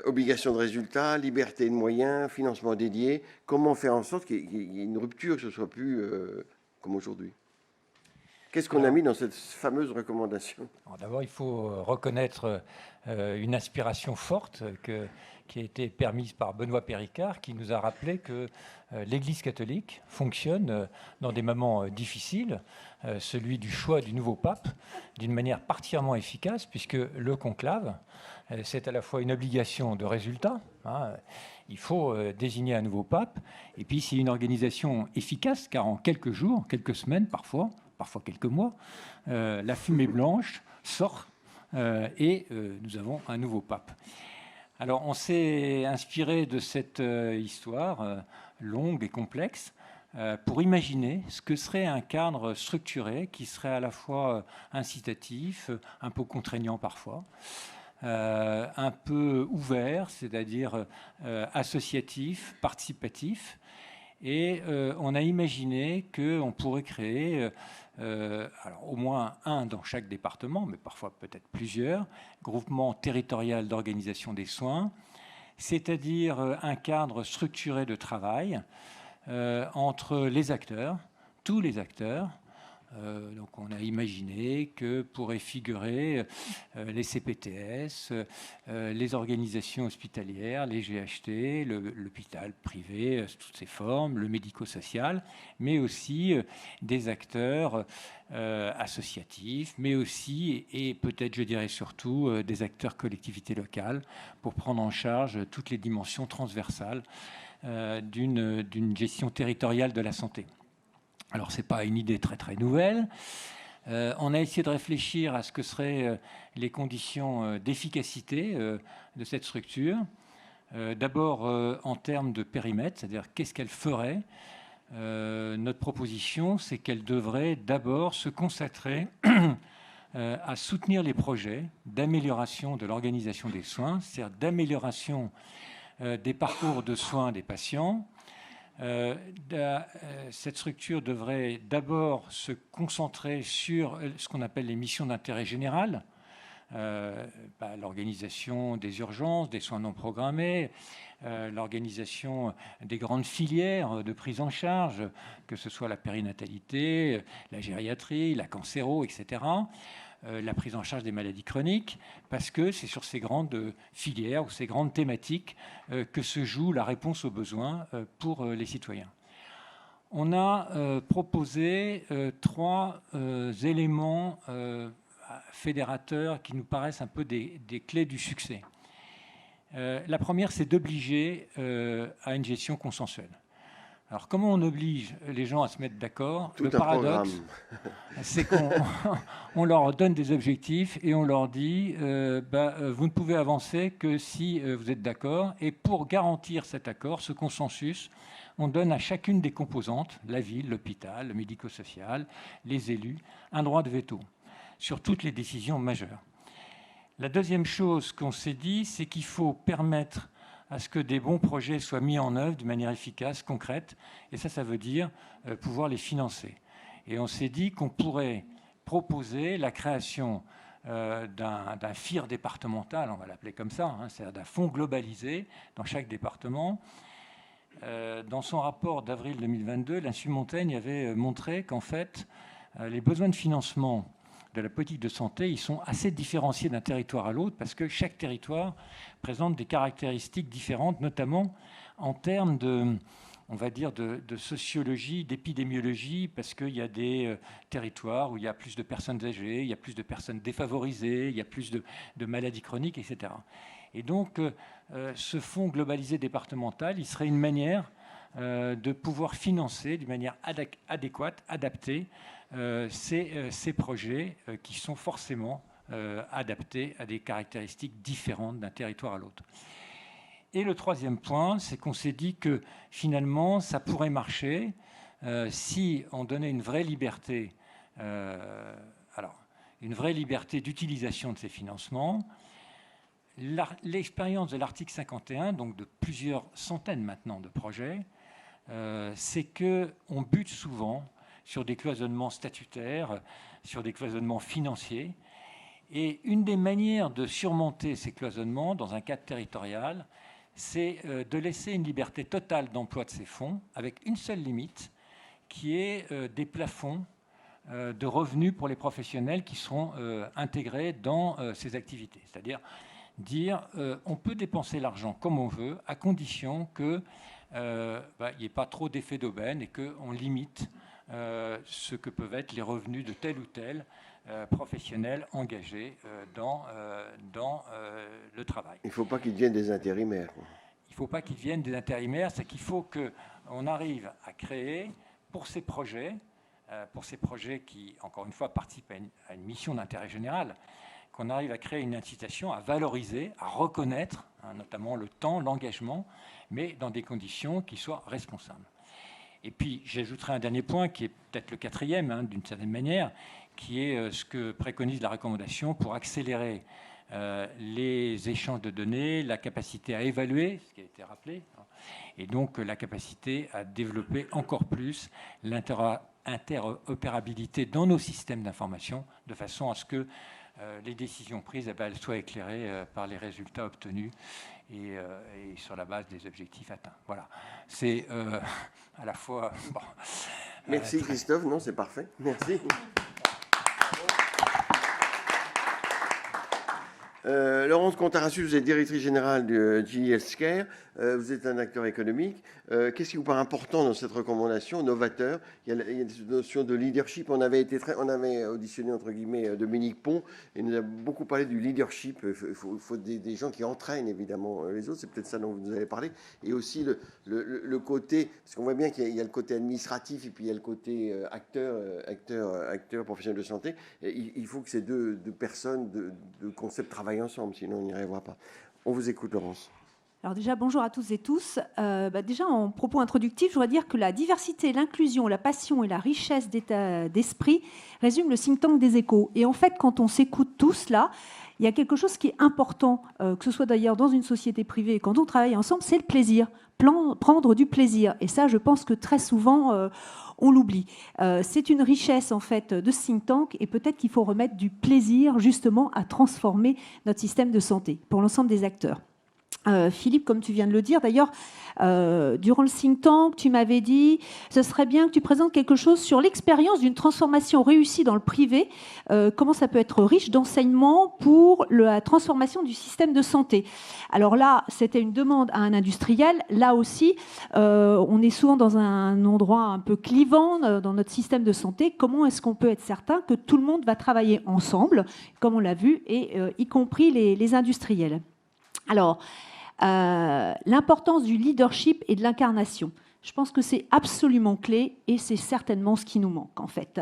Obligation de résultats, liberté de moyens, financement dédié. Comment faire en sorte qu'il y ait une rupture, que ce ne soit plus comme aujourd'hui? Qu'est-ce qu'on a mis dans cette fameuse recommandation? D'abord, il faut reconnaître une inspiration forte qui a été permise par Benoît Péricard, qui nous a rappelé que l'Église catholique fonctionne dans des moments difficiles, celui du choix du nouveau pape, d'une manière particulièrement efficace, puisque le conclave, c'est à la fois une obligation de résultat, hein, il faut désigner un nouveau pape, et puis c'est une organisation efficace, car en quelques jours, quelques semaines parfois quelques mois, la fumée blanche sort et nous avons un nouveau pape. Alors on s'est inspiré de cette histoire longue et complexe pour imaginer ce que serait un cadre structuré qui serait à la fois incitatif, un peu contraignant parfois, un peu ouvert, c'est-à-dire associatif, participatif. Et on a imaginé qu'on pourrait créer alors, au moins un dans chaque département, mais parfois peut-être plusieurs, groupements territoriaux d'organisation des soins, c'est-à-dire un cadre structuré de travail entre les acteurs, tous les acteurs. Donc on a imaginé que pourraient figurer les CPTS, les organisations hospitalières, les GHT, l'hôpital privé, toutes ses formes, le médico-social, mais aussi des acteurs associatifs, mais aussi, et peut-être je dirais surtout, des acteurs collectivités locales pour prendre en charge toutes les dimensions transversales d'une gestion territoriale de la santé. Alors, ce n'est pas une idée très, très nouvelle. On a essayé de réfléchir à ce que seraient les conditions d'efficacité de cette structure. D'abord, en termes de périmètre, c'est-à-dire qu'est-ce qu'elle ferait. Notre proposition, c'est qu'elle devrait d'abord se consacrer à soutenir les projets d'amélioration de l'organisation des soins, c'est-à-dire d'amélioration des parcours de soins des patients. Cette structure devrait d'abord se concentrer sur ce qu'on appelle les missions d'intérêt général, l'organisation des urgences, des soins non programmés, l'organisation des grandes filières de prise en charge, que ce soit la périnatalité, la gériatrie, la cancéro, etc., la prise en charge des maladies chroniques, parce que c'est sur ces grandes filières ou ces grandes thématiques que se joue la réponse aux besoins pour les citoyens. On a proposé trois éléments fédérateurs qui nous paraissent un peu des clés du succès. La première, c'est d'obliger à une gestion consensuelle. Alors, comment on oblige les gens à se mettre d'accord? Le paradoxe, c'est qu'on leur donne des objectifs et on leur dit vous ne pouvez avancer que si vous êtes d'accord. Et pour garantir cet accord, ce consensus, on donne à chacune des composantes, la ville, l'hôpital, le médico-social, les élus, un droit de veto sur toutes les décisions majeures. La deuxième chose qu'on s'est dit, c'est qu'il faut permettre à ce que des bons projets soient mis en œuvre de manière efficace, concrète, et ça veut dire pouvoir les financer. Et on s'est dit qu'on pourrait proposer la création d'un FIR départemental, on va l'appeler comme ça, c'est-à-dire d'un fonds globalisé dans chaque département. Dans son rapport d'avril 2022, l'Institut Montaigne avait montré qu'en fait, les besoins de financement de la politique de santé, ils sont assez différenciés d'un territoire à l'autre parce que chaque territoire présente des caractéristiques différentes, notamment en termes de, on va dire, de sociologie, d'épidémiologie, parce qu'il y a des territoires où il y a plus de personnes âgées, il y a plus de personnes défavorisées, il y a plus de maladies chroniques, etc. Et donc, ce fonds globalisé départemental, il serait une manière de pouvoir financer d'une manière adéquate, adaptée, ces projets qui sont forcément adaptés à des caractéristiques différentes d'un territoire à l'autre. Et le troisième point, c'est qu'on s'est dit que finalement, ça pourrait marcher si on donnait une vraie liberté, une vraie liberté d'utilisation de ces financements. L'expérience de l'article 51, donc de plusieurs centaines maintenant de projets, c'est qu'on bute souvent sur des cloisonnements statutaires, sur des cloisonnements financiers. Et une des manières de surmonter ces cloisonnements dans un cadre territorial, c'est de laisser une liberté totale d'emploi de ces fonds, avec une seule limite, qui est des plafonds de revenus pour les professionnels qui seront intégrés dans ces activités. C'est-à-dire dire on peut dépenser l'argent comme on veut, à condition qu'il n'y ait pas trop d'effet d'aubaine et qu'on limite ce que peuvent être les revenus de tel ou tel professionnels engagés dans le travail. Il ne faut pas qu'ils deviennent des intérimaires. Il ne faut pas qu'ils deviennent des intérimaires, c'est qu'il faut qu'on arrive à créer pour ces projets qui, encore une fois, participent à une mission d'intérêt général, qu'on arrive à créer une incitation à valoriser, à reconnaître, notamment le temps, l'engagement, mais dans des conditions qui soient responsables. Et puis, j'ajouterai un dernier point, qui est peut-être le quatrième, d'une certaine manière, qui est ce que préconise la recommandation pour accélérer les échanges de données, la capacité à évaluer, ce qui a été rappelé, et donc la capacité à développer encore plus l'interopérabilité dans nos systèmes d'information, de façon à ce que les décisions prises elles soient éclairées par les résultats obtenus et sur la base des objectifs atteints. Voilà. C'est à la fois... Bon, merci Christophe, non, c'est parfait. Merci. Laurence Contarassus, vous êtes directrice générale du GE Healthcare. Vous êtes un acteur économique. Qu'est-ce qui vous paraît important dans cette recommandation, novateur? Il y a cette notion de leadership. On avait auditionné, entre guillemets, Dominique Pont, et il nous a beaucoup parlé du leadership. Il faut des gens qui entraînent, évidemment, les autres. C'est peut-être ça dont vous nous avez parlé. Et aussi le côté, parce qu'on voit bien qu'il y a le côté administratif et puis il y a le côté acteur professionnel de santé. Et il faut que ces deux personnes, de concepts travaillent ensemble, sinon on n'y arrivera pas. On vous écoute, Laurence. Alors déjà, bonjour à tous et tous. Déjà, en propos introductif, je voudrais dire que la diversité, l'inclusion, la passion et la richesse d'état d'esprit résument le think tank des Échos. Et en fait, quand on s'écoute tous là, il y a quelque chose qui est important, que ce soit d'ailleurs dans une société privée, quand on travaille ensemble, c'est le plaisir. Prendre du plaisir. Et ça, je pense que très souvent, on l'oublie. C'est une richesse, en fait, de ce think tank, et peut-être qu'il faut remettre du plaisir, justement, à transformer notre système de santé pour l'ensemble des acteurs. Philippe, comme tu viens de le dire, d'ailleurs, durant le think tank, tu m'avais dit ce serait bien que tu présentes quelque chose sur l'expérience d'une transformation réussie dans le privé, comment ça peut être riche d'enseignements pour la transformation du système de santé. Alors là, c'était une demande à un industriel. Là aussi, on est souvent dans un endroit un peu clivant dans notre système de santé. Comment est-ce qu'on peut être certain que tout le monde va travailler ensemble, comme on l'a vu, et y compris les industriels? Alors, l'importance du leadership et de l'incarnation. Je pense que c'est absolument clé et c'est certainement ce qui nous manque en fait.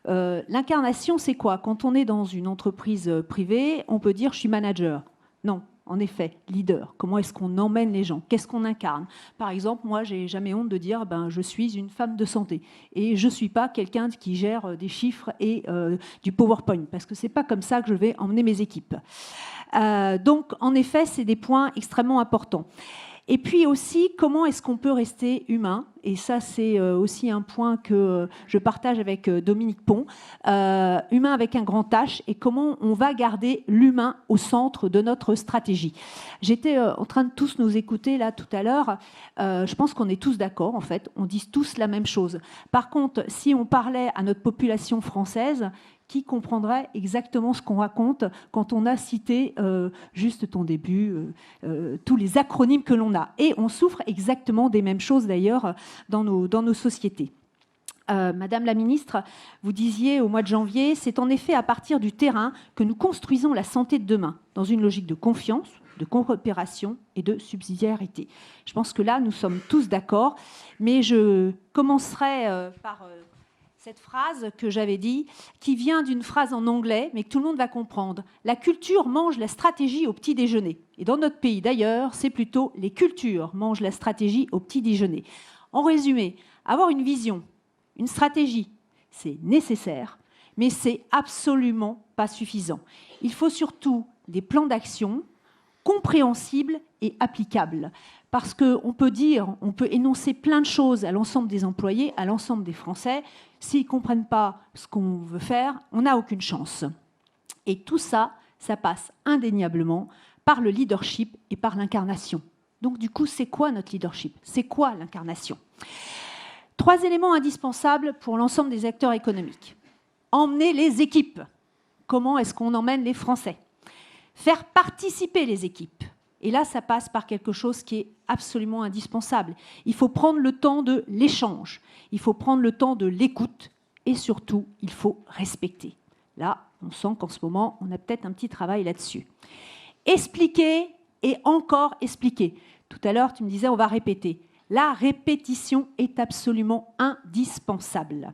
L'incarnation, c'est quoi? Quand on est dans une entreprise privée, on peut dire « je suis manager ». Non, en effet, leader. Comment est-ce qu'on emmène les gens? Qu'est-ce qu'on incarne? Par exemple, moi, j'ai jamais honte de dire je suis une femme de santé et je ne suis pas quelqu'un qui gère des chiffres et du PowerPoint parce que ce n'est pas comme ça que je vais emmener mes équipes. Donc, en effet, c'est des points extrêmement importants. Et puis aussi, comment est-ce qu'on peut rester humain? Et ça, c'est aussi un point que je partage avec Dominique Pont. Humain avec un grand H, et comment on va garder l'humain au centre de notre stratégie. J'étais en train de tous nous écouter là tout à l'heure. Je pense qu'on est tous d'accord, en fait. On dit tous la même chose. Par contre, si on parlait à notre population française, qui comprendrait exactement ce qu'on raconte quand on a cité juste ton début, tous les acronymes que l'on a. Et on souffre exactement des mêmes choses d'ailleurs dans nos sociétés. Madame la ministre, vous disiez au mois de janvier, c'est en effet à partir du terrain que nous construisons la santé de demain, dans une logique de confiance, de coopération et de subsidiarité. Je pense que là, nous sommes tous d'accord, mais je commencerai par... cette phrase que j'avais dit, qui vient d'une phrase en anglais, mais que tout le monde va comprendre. La culture mange la stratégie au petit déjeuner. Et dans notre pays d'ailleurs, c'est plutôt les cultures mangent la stratégie au petit déjeuner. En résumé, avoir une vision, une stratégie, c'est nécessaire, mais c'est absolument pas suffisant. Il faut surtout des plans d'action compréhensibles et applicables. parce qu'on peut dire, on peut énoncer plein de choses à l'ensemble des employés, à l'ensemble des Français. S'ils ne comprennent pas ce qu'on veut faire, on n'a aucune chance. Et tout ça, ça passe indéniablement par le leadership et par l'incarnation. Donc du coup, c'est quoi notre leadership? C'est quoi l'incarnation? 3 éléments indispensables pour l'ensemble des acteurs économiques. Emmener les équipes. Comment est-ce qu'on emmène les Français? Faire participer les équipes. Et là, ça passe par quelque chose qui est absolument indispensable. Il faut prendre le temps de l'échange. Il faut prendre le temps de l'écoute. Et surtout, il faut respecter. Là, on sent qu'en ce moment, on a peut-être un petit travail là-dessus. Expliquer et encore expliquer. Tout à l'heure, tu me disais, on va répéter. La répétition est absolument indispensable.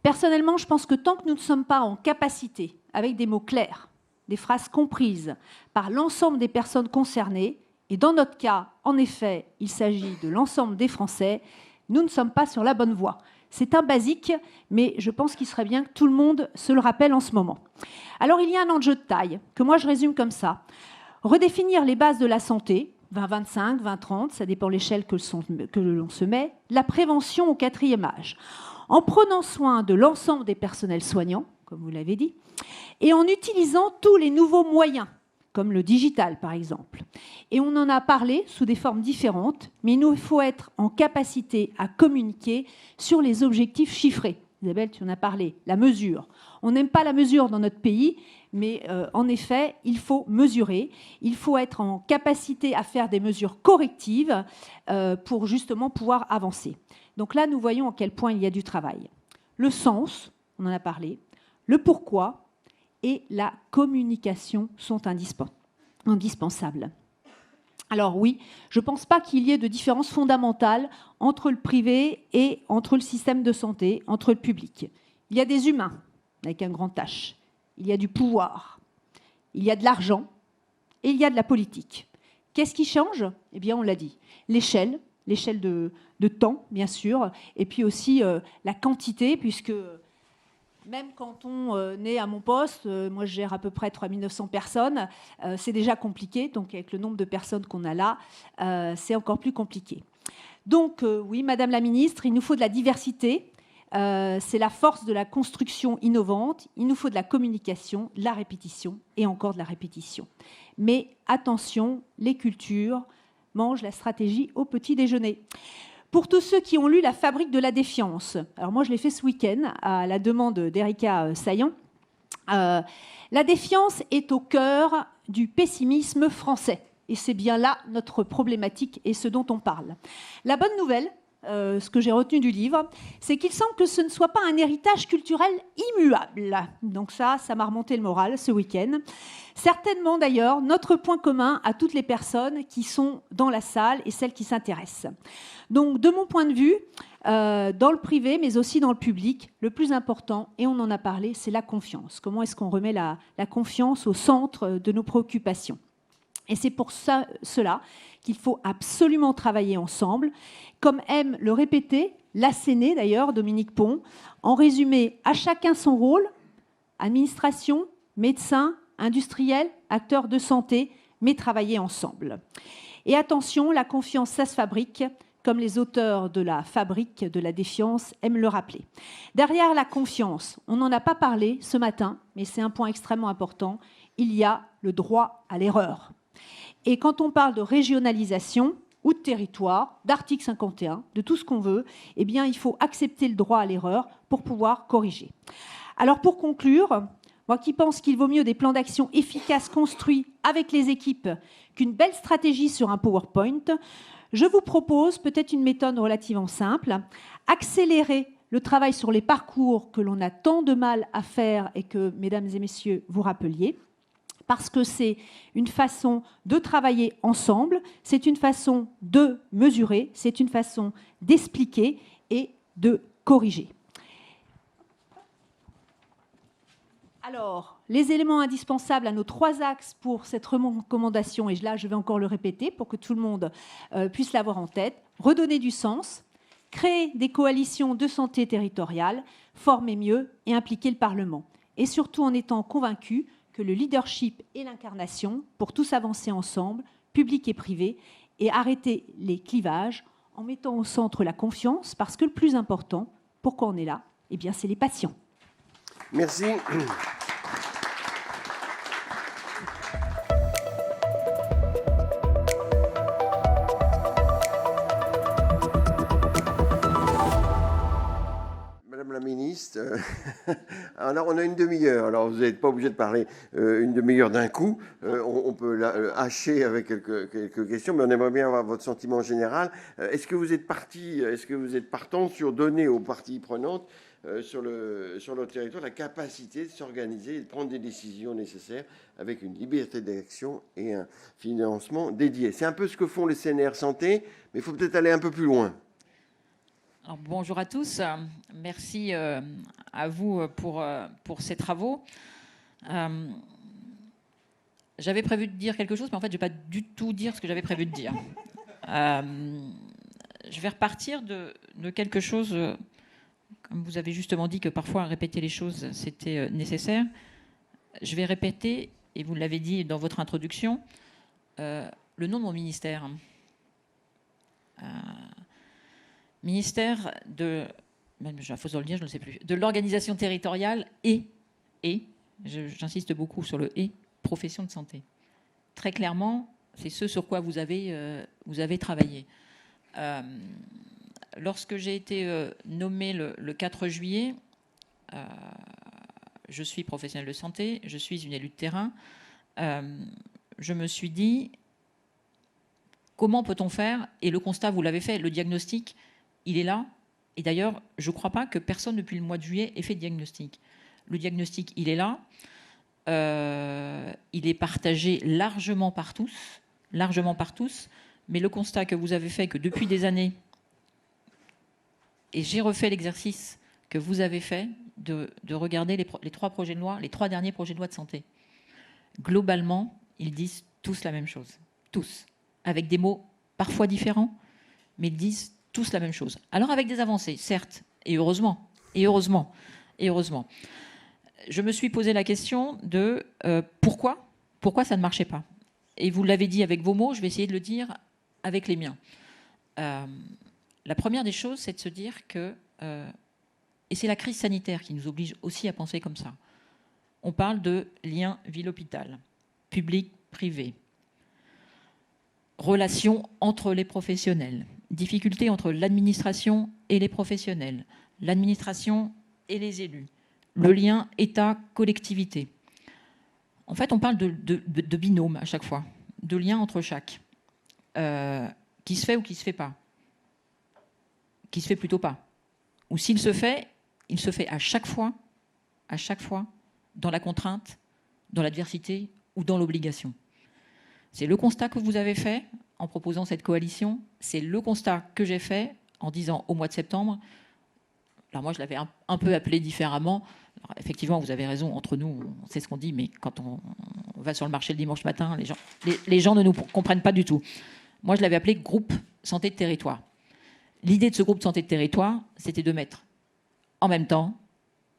Personnellement, je pense que tant que nous ne sommes pas en capacité, avec des mots clairs, des phrases comprises par l'ensemble des personnes concernées, et dans notre cas, en effet, il s'agit de l'ensemble des Français, nous ne sommes pas sur la bonne voie. C'est un basique, mais je pense qu'il serait bien que tout le monde se le rappelle en ce moment. Alors, il y a un enjeu de taille, que moi je résume comme ça. Redéfinir les bases de la santé, 20-25, 20-30, ça dépend de l'échelle que l'on se met, la prévention au 4e âge, en prenant soin de l'ensemble des personnels soignants, comme vous l'avez dit, et en utilisant tous les nouveaux moyens, comme le digital par exemple. Et on en a parlé sous des formes différentes, mais il nous faut être en capacité à communiquer sur les objectifs chiffrés. Isabelle, tu en as parlé, la mesure. On n'aime pas la mesure dans notre pays, mais en effet, il faut mesurer. Il faut être en capacité à faire des mesures correctives pour justement pouvoir avancer. Donc là, nous voyons à quel point il y a du travail. Le sens, on en a parlé, le pourquoi et la communication sont indispensables. Alors oui, je ne pense pas qu'il y ait de différence fondamentale entre le privé et entre le système de santé, entre le public. Il y a des humains, avec un grand H. Il y a du pouvoir, il y a de l'argent et il y a de la politique. Qu'est-ce qui change? Eh bien, on l'a dit, l'échelle de temps, bien sûr, et puis aussi la quantité, puisque même quand on est à mon poste, moi je gère à peu près 3900 personnes, c'est déjà compliqué, donc avec le nombre de personnes qu'on a là, c'est encore plus compliqué. Donc oui, Madame la Ministre, il nous faut de la diversité, c'est la force de la construction innovante, il nous faut de la communication, de la répétition et encore de la répétition. Mais attention, les cultures mangent la stratégie au petit déjeuner. Pour tous ceux qui ont lu La Fabrique de la défiance, alors moi je l'ai fait ce week-end à la demande d'Erika Saillant, la défiance est au cœur du pessimisme français. Et c'est bien là notre problématique et ce dont on parle. La bonne nouvelle, ce que j'ai retenu du livre, c'est qu'il semble que ce ne soit pas un héritage culturel immuable. Donc ça m'a remonté le moral ce week-end. Certainement d'ailleurs notre point commun à toutes les personnes qui sont dans la salle et celles qui s'intéressent. Donc de mon point de vue, dans le privé mais aussi dans le public, le plus important, et on en a parlé, c'est la confiance. Comment est-ce qu'on remet la confiance au centre de nos préoccupations? Et c'est pour cela qu'il faut absolument travailler ensemble, comme aime le répéter l'Asséné d'ailleurs, Dominique Pont, en résumé, à chacun son rôle, administration, médecins, industriels, acteurs de santé, mais travailler ensemble. Et attention, la confiance, ça se fabrique, comme les auteurs de La Fabrique de la défiance aiment le rappeler. Derrière la confiance, on n'en a pas parlé ce matin, mais c'est un point extrêmement important, il y a le droit à l'erreur. Et quand on parle de régionalisation ou de territoire, d'article 51, de tout ce qu'on veut, eh bien, il faut accepter le droit à l'erreur pour pouvoir corriger. Alors, pour conclure, moi qui pense qu'il vaut mieux des plans d'action efficaces construits avec les équipes qu'une belle stratégie sur un PowerPoint, je vous propose peut-être une méthode relativement simple, accélérer le travail sur les parcours que l'on a tant de mal à faire et que, mesdames et messieurs, vous rappeliez, parce que c'est une façon de travailler ensemble, c'est une façon de mesurer, c'est une façon d'expliquer et de corriger. Alors, les éléments indispensables à nos 3 axes pour cette recommandation, et là je vais encore le répéter pour que tout le monde puisse l'avoir en tête, redonner du sens, créer des coalitions de santé territoriale, former mieux et impliquer le Parlement. Et surtout en étant convaincus que le leadership et l'incarnation, pour tous avancer ensemble, public et privé, et arrêter les clivages en mettant au centre la confiance, parce que le plus important, pourquoi on est là, eh bien, c'est les patients. Merci. Madame la ministre, alors on a une demi-heure, alors vous n'êtes pas obligé de parler une demi-heure d'un coup, on peut hacher avec quelques questions, mais on aimerait bien avoir votre sentiment général. Est-ce que vous êtes partant sur donner aux parties prenantes sur leur territoire la capacité de s'organiser et de prendre des décisions nécessaires avec une liberté d'action et un financement dédié? C'est un peu ce que font les CNR Santé, mais il faut peut-être aller un peu plus loin. Alors, bonjour à tous. Merci à vous pour ces travaux. J'avais prévu de dire quelque chose, mais en fait, je ne vais pas du tout dire ce que j'avais prévu de dire. Je vais repartir de quelque chose, comme vous avez justement dit que parfois répéter les choses, c'était nécessaire. Je vais répéter, et vous l'avez dit dans votre introduction, le nom de mon ministère. Ministère de, il faut se le dire, je ne sais plus, de l'organisation territoriale et j'insiste beaucoup sur le et, profession de santé. Très clairement, c'est ce sur quoi vous avez travaillé. Lorsque j'ai été nommée le 4 juillet, je suis professionnelle de santé, je suis une élue de terrain, je me suis dit, comment peut-on faire? Et le constat, vous l'avez fait, le diagnostic, il est là. Et d'ailleurs, je ne crois pas que personne depuis le mois de juillet ait fait de diagnostic. Le diagnostic, il est là. Il est partagé largement par tous. Mais le constat que vous avez fait, que depuis des années, et j'ai refait l'exercice que vous avez fait de regarder les trois projets de loi, les 3 derniers projets de loi de santé. Globalement, ils disent tous la même chose. Tous. Avec des mots parfois différents, mais ils disent tous la même chose. Alors avec des avancées, certes, et heureusement. Je me suis posé la question de pourquoi ça ne marchait pas. Et vous l'avez dit avec vos mots, je vais essayer de le dire avec les miens. La première des choses, c'est de se dire que, et c'est la crise sanitaire qui nous oblige aussi à penser comme ça, on parle de lien ville-hôpital, public-privé, relations entre les professionnels, difficultés entre l'administration et les professionnels, l'administration et les élus, le lien État-collectivité. En fait, on parle de binôme à chaque fois, de lien entre chaque, qui se fait ou qui ne se fait pas, qui se fait plutôt pas. Ou s'il se fait, il se fait à chaque fois, dans la contrainte, dans l'adversité ou dans l'obligation. C'est le constat que vous avez fait en proposant cette coalition. C'est le constat que j'ai fait en disant au mois de septembre. Alors moi, je l'avais un peu appelé différemment. Alors effectivement, vous avez raison, entre nous, on sait ce qu'on dit, mais quand on va sur le marché le dimanche matin, les gens ne nous comprennent pas du tout. Moi, je l'avais appelé groupe santé de territoire. L'idée de ce groupe santé de territoire, c'était de mettre en même temps,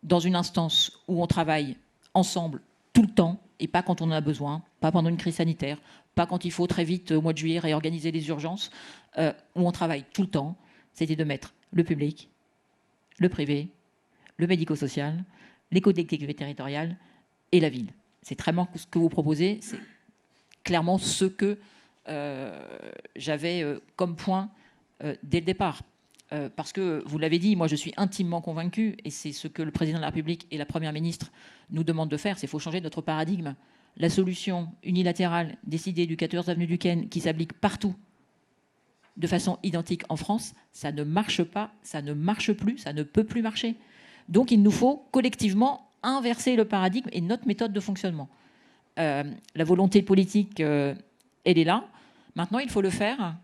dans une instance où on travaille ensemble tout le temps, et pas quand on en a besoin, pas pendant une crise sanitaire, pas quand il faut très vite, au mois de juillet, réorganiser les urgences, où on travaille tout le temps, c'était de mettre le public, le privé, le médico-social, les collectivités territoriales et la ville. C'est très bien ce que vous proposez, c'est clairement ce que j'avais comme point dès le départ. Parce que, vous l'avez dit, moi je suis intimement convaincue, et c'est ce que le président de la République et la Première ministre nous demandent de faire, c'est qu'il faut changer notre paradigme. La solution unilatérale décidée du 14 avenue du Ken, qui s'applique partout de façon identique en France, ça ne marche pas, ça ne marche plus, ça ne peut plus marcher. Donc il nous faut collectivement inverser le paradigme et notre méthode de fonctionnement. La volonté politique, elle est là. Maintenant, il faut le faire,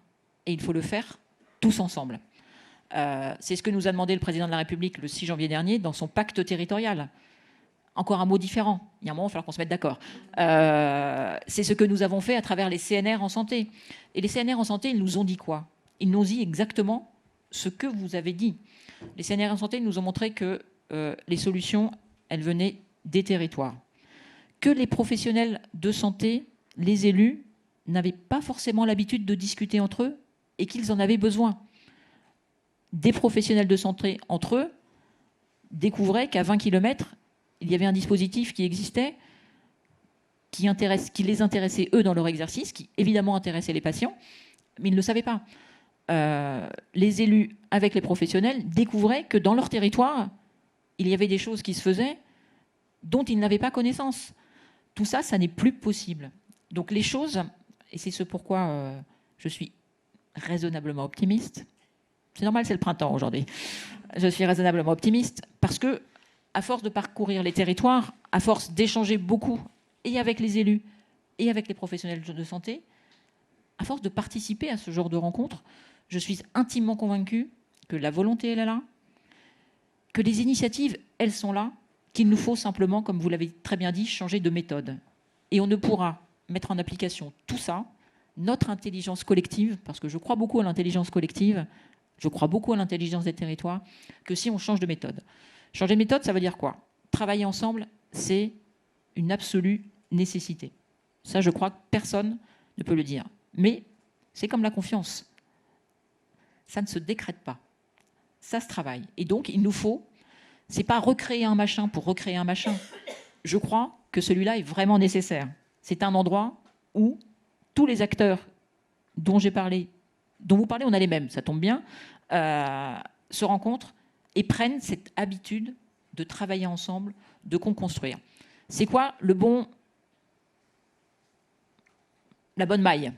et il faut le faire tous ensemble. C'est ce que nous a demandé le président de la République le 6 janvier dernier dans son pacte territorial. Encore un mot différent. Il y a un moment, il va falloir qu'on se mette d'accord. C'est ce que nous avons fait à travers les CNR en santé. Et les CNR en santé, ils nous ont dit quoi? Ils nous ont dit exactement ce que vous avez dit. Les CNR en santé nous ont montré que les solutions, elles venaient des territoires. Que les professionnels de santé, les élus, n'avaient pas forcément l'habitude de discuter entre eux et qu'ils en avaient besoin. Des professionnels de santé entre eux découvraient qu'à 20 km, il y avait un dispositif qui existait, qui les intéressait eux dans leur exercice, qui évidemment intéressait les patients, mais ils ne le savaient pas. Les élus, avec les professionnels, découvraient que dans leur territoire, il y avait des choses qui se faisaient dont ils n'avaient pas connaissance. Tout ça, ça n'est plus possible. Donc les choses, et c'est ce pourquoi je suis raisonnablement optimiste, c'est normal, c'est le printemps aujourd'hui, je suis raisonnablement optimiste parce que, à force de parcourir les territoires, à force d'échanger beaucoup, et avec les élus, et avec les professionnels de santé, à force de participer à ce genre de rencontres, je suis intimement convaincue que la volonté, elle est là, que les initiatives, elles sont là, qu'il nous faut simplement, comme vous l'avez très bien dit, changer de méthode. Et on ne pourra mettre en application tout ça, notre intelligence collective, parce que je crois beaucoup à l'intelligence collective, je crois beaucoup à l'intelligence des territoires, que si on change de méthode. Changer de méthode, ça veut dire quoi? Travailler ensemble, c'est une absolue nécessité. Ça, je crois que personne ne peut le dire. Mais c'est comme la confiance. Ça ne se décrète pas. Ça se travaille. Et donc, il nous faut, c'est pas recréer un machin pour recréer un machin. Je crois que celui-là est vraiment nécessaire. C'est un endroit où tous les acteurs dont j'ai parlé, dont vous parlez, on a les mêmes, ça tombe bien, se rencontrent et prennent cette habitude de travailler ensemble, de co-construire. C'est quoi la bonne maille?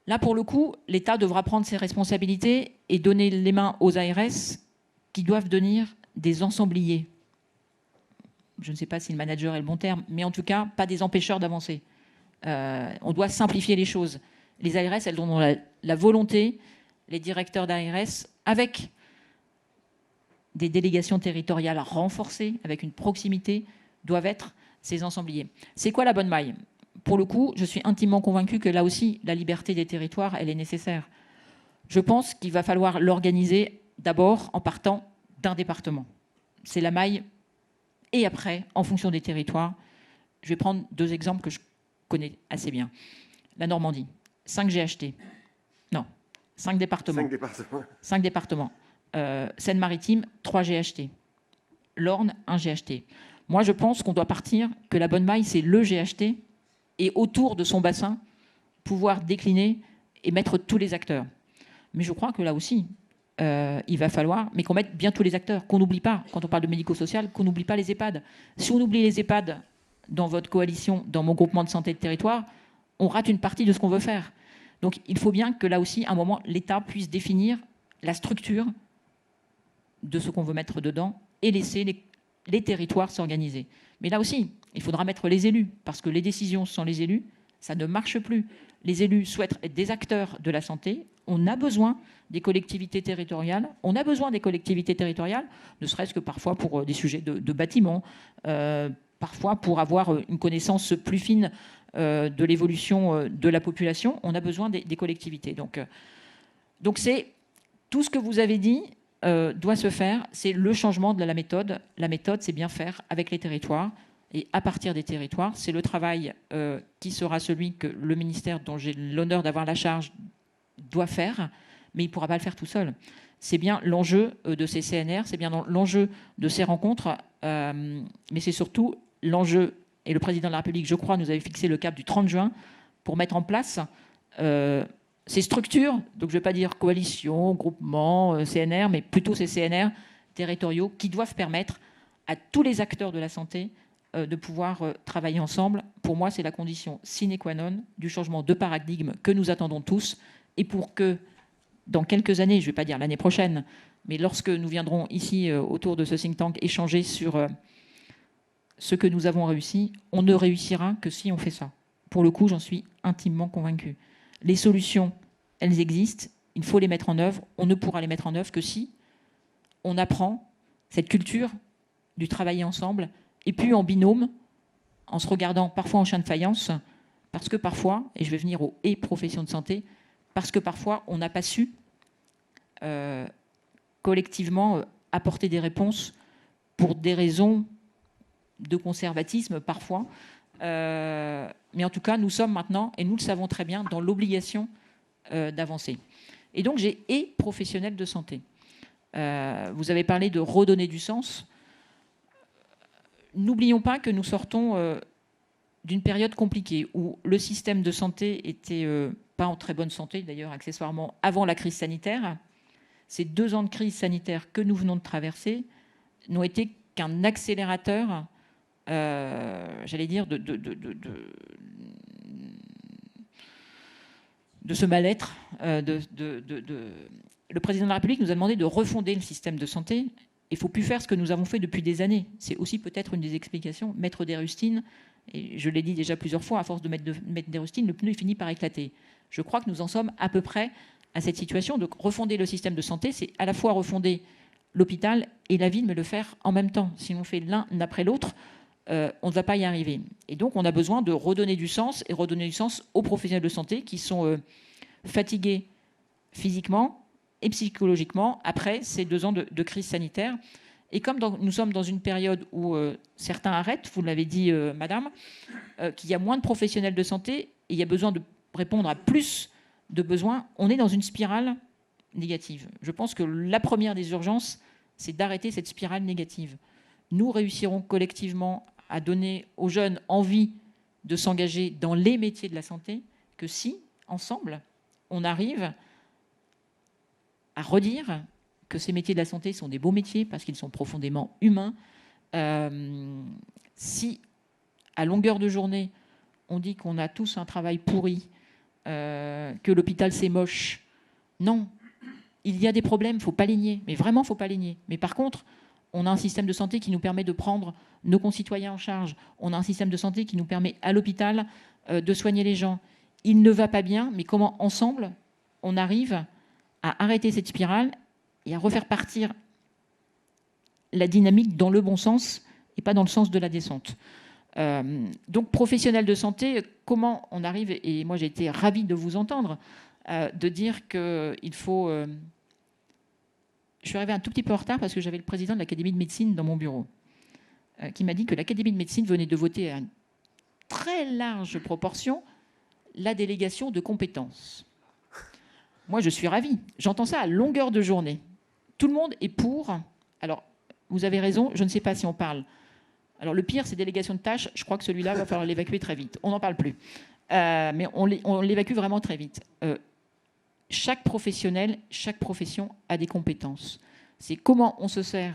Là, pour le coup, l'État devra prendre ses responsabilités et donner les mains aux ARS qui doivent devenir des ensembliers. Je ne sais pas si le manager est le bon terme, mais en tout cas, pas des empêcheurs d'avancer. On doit simplifier les choses. Les ARS, elles ont la volonté, les directeurs d'ARS, avec des délégations territoriales renforcées, avec une proximité, doivent être ces ensembliers. C'est quoi la bonne maille? Pour le coup, je suis intimement convaincue que là aussi, la liberté des territoires, elle est nécessaire. Je pense qu'il va falloir l'organiser d'abord en partant d'un département. C'est la maille. Et après, en fonction des territoires, je vais prendre 2 exemples que je connais assez bien. La Normandie, 5 GHT. Non, 5 départements. 5 départements. 5 départements. Seine-Maritime, 3 GHT. l'Orne, un GHT. Moi, je pense qu'on doit partir, que la bonne maille, c'est le GHT, et autour de son bassin, pouvoir décliner et mettre tous les acteurs. Mais je crois que là aussi, il va falloir, mais qu'on mette bien tous les acteurs, qu'on n'oublie pas, quand on parle de médico-social, qu'on n'oublie pas les EHPAD. Si on oublie les EHPAD dans votre coalition, dans mon groupement de santé de territoire, on rate une partie de ce qu'on veut faire. Donc il faut bien que là aussi, à un moment, l'État puisse définir la structure de ce qu'on veut mettre dedans et laisser les territoires s'organiser. Mais là aussi, il faudra mettre les élus, parce que les décisions sans les élus, ça ne marche plus. Les élus souhaitent être des acteurs de la santé. On a besoin des collectivités territoriales. On a besoin des collectivités territoriales, ne serait-ce que parfois pour des sujets de bâtiments, parfois pour avoir une connaissance plus fine de l'évolution de la population. On a besoin des collectivités. Donc c'est tout ce que vous avez dit doit se faire. C'est le changement de la méthode. La méthode, c'est bien faire avec les territoires. Et à partir des territoires, c'est le travail qui sera celui que le ministère dont j'ai l'honneur d'avoir la charge doit faire, mais il ne pourra pas le faire tout seul. C'est bien l'enjeu de ces CNR, c'est bien l'enjeu de ces rencontres, mais c'est surtout l'enjeu, et le président de la République, je crois, nous avait fixé le cap du 30 juin pour mettre en place ces structures, donc je ne vais pas dire coalition, groupement, CNR, mais plutôt ces CNR territoriaux qui doivent permettre à tous les acteurs de la santé de pouvoir travailler ensemble. Pour moi, c'est la condition sine qua non du changement de paradigme que nous attendons tous, et pour que, dans quelques années, je ne vais pas dire l'année prochaine, mais lorsque nous viendrons ici autour de ce think tank échanger sur ce que nous avons réussi, on ne réussira que si on fait ça. Pour le coup, j'en suis intimement convaincue. Les solutions, elles existent, il faut les mettre en œuvre. On ne pourra les mettre en œuvre que si on apprend cette culture du travailler ensemble, et puis en binôme, en se regardant parfois en chien de faïence, parce que parfois, et je vais venir aux « et » professions de santé, parce que parfois, on n'a pas su collectivement apporter des réponses pour des raisons de conservatisme, parfois. Mais en tout cas, nous sommes maintenant, et nous le savons très bien, dans l'obligation d'avancer. Et donc, j'ai et professionnels de santé. Vous avez parlé de redonner du sens. N'oublions pas que nous sortons d'une période compliquée où le système de santé était pas en très bonne santé, d'ailleurs accessoirement, avant la crise sanitaire. Ces 2 ans de crise sanitaire que nous venons de traverser n'ont été qu'un accélérateur, j'allais dire, de ce mal-être. Le président de la République nous a demandé de refonder le système de santé. Il ne faut plus faire ce que nous avons fait depuis des années. C'est aussi peut-être une des explications. Mettre des rustines, et je l'ai dit déjà plusieurs fois, à force de mettre des rustines, le pneu il finit par éclater. Je crois que nous en sommes à peu près à cette situation. Donc refonder le système de santé, c'est à la fois refonder l'hôpital et la ville, mais le faire en même temps. Si on fait l'un après l'autre, on ne va pas y arriver. Et donc on a besoin de redonner du sens, et redonner du sens aux professionnels de santé qui sont fatigués physiquement et psychologiquement après ces 2 ans de crise sanitaire. Et comme nous sommes dans une période où certains arrêtent, vous l'avez dit, madame, qu'il y a moins de professionnels de santé et il y a besoin de répondre à plus de besoins, on est dans une spirale négative. Je pense que la première des urgences, c'est d'arrêter cette spirale négative. Nous réussirons collectivement à donner aux jeunes envie de s'engager dans les métiers de la santé que si, ensemble, on arrive à redire que ces métiers de la santé sont des beaux métiers parce qu'ils sont profondément humains. Si, à longueur de journée, on dit qu'on a tous un travail pourri, que l'hôpital c'est moche, non, il y a des problèmes, il ne faut pas les nier, mais vraiment il ne faut pas les nier. Mais par contre, on a un système de santé qui nous permet de prendre nos concitoyens en charge, on a un système de santé qui nous permet à l'hôpital de soigner les gens. Il ne va pas bien, mais comment ensemble on arrive à arrêter cette spirale et à refaire partir la dynamique dans le bon sens et pas dans le sens de la descente. Donc, professionnels de santé, comment on arrive, et moi j'ai été ravie de vous entendre, de dire qu'il faut... Je suis arrivée un tout petit peu en retard parce que j'avais le président de l'Académie de médecine dans mon bureau, qui m'a dit que l'Académie de médecine venait de voter à une très large proportion la délégation de compétences. Moi, je suis ravie. J'entends ça à longueur de journée. Tout le monde est pour. Alors, vous avez raison, je ne sais pas si on parle. Alors, le pire, c'est délégation de tâches. Je crois que celui-là, va falloir l'évacuer très vite. On n'en parle plus. Mais on l'évacue vraiment très vite. Chaque professionnel, chaque profession a des compétences. C'est comment on se sert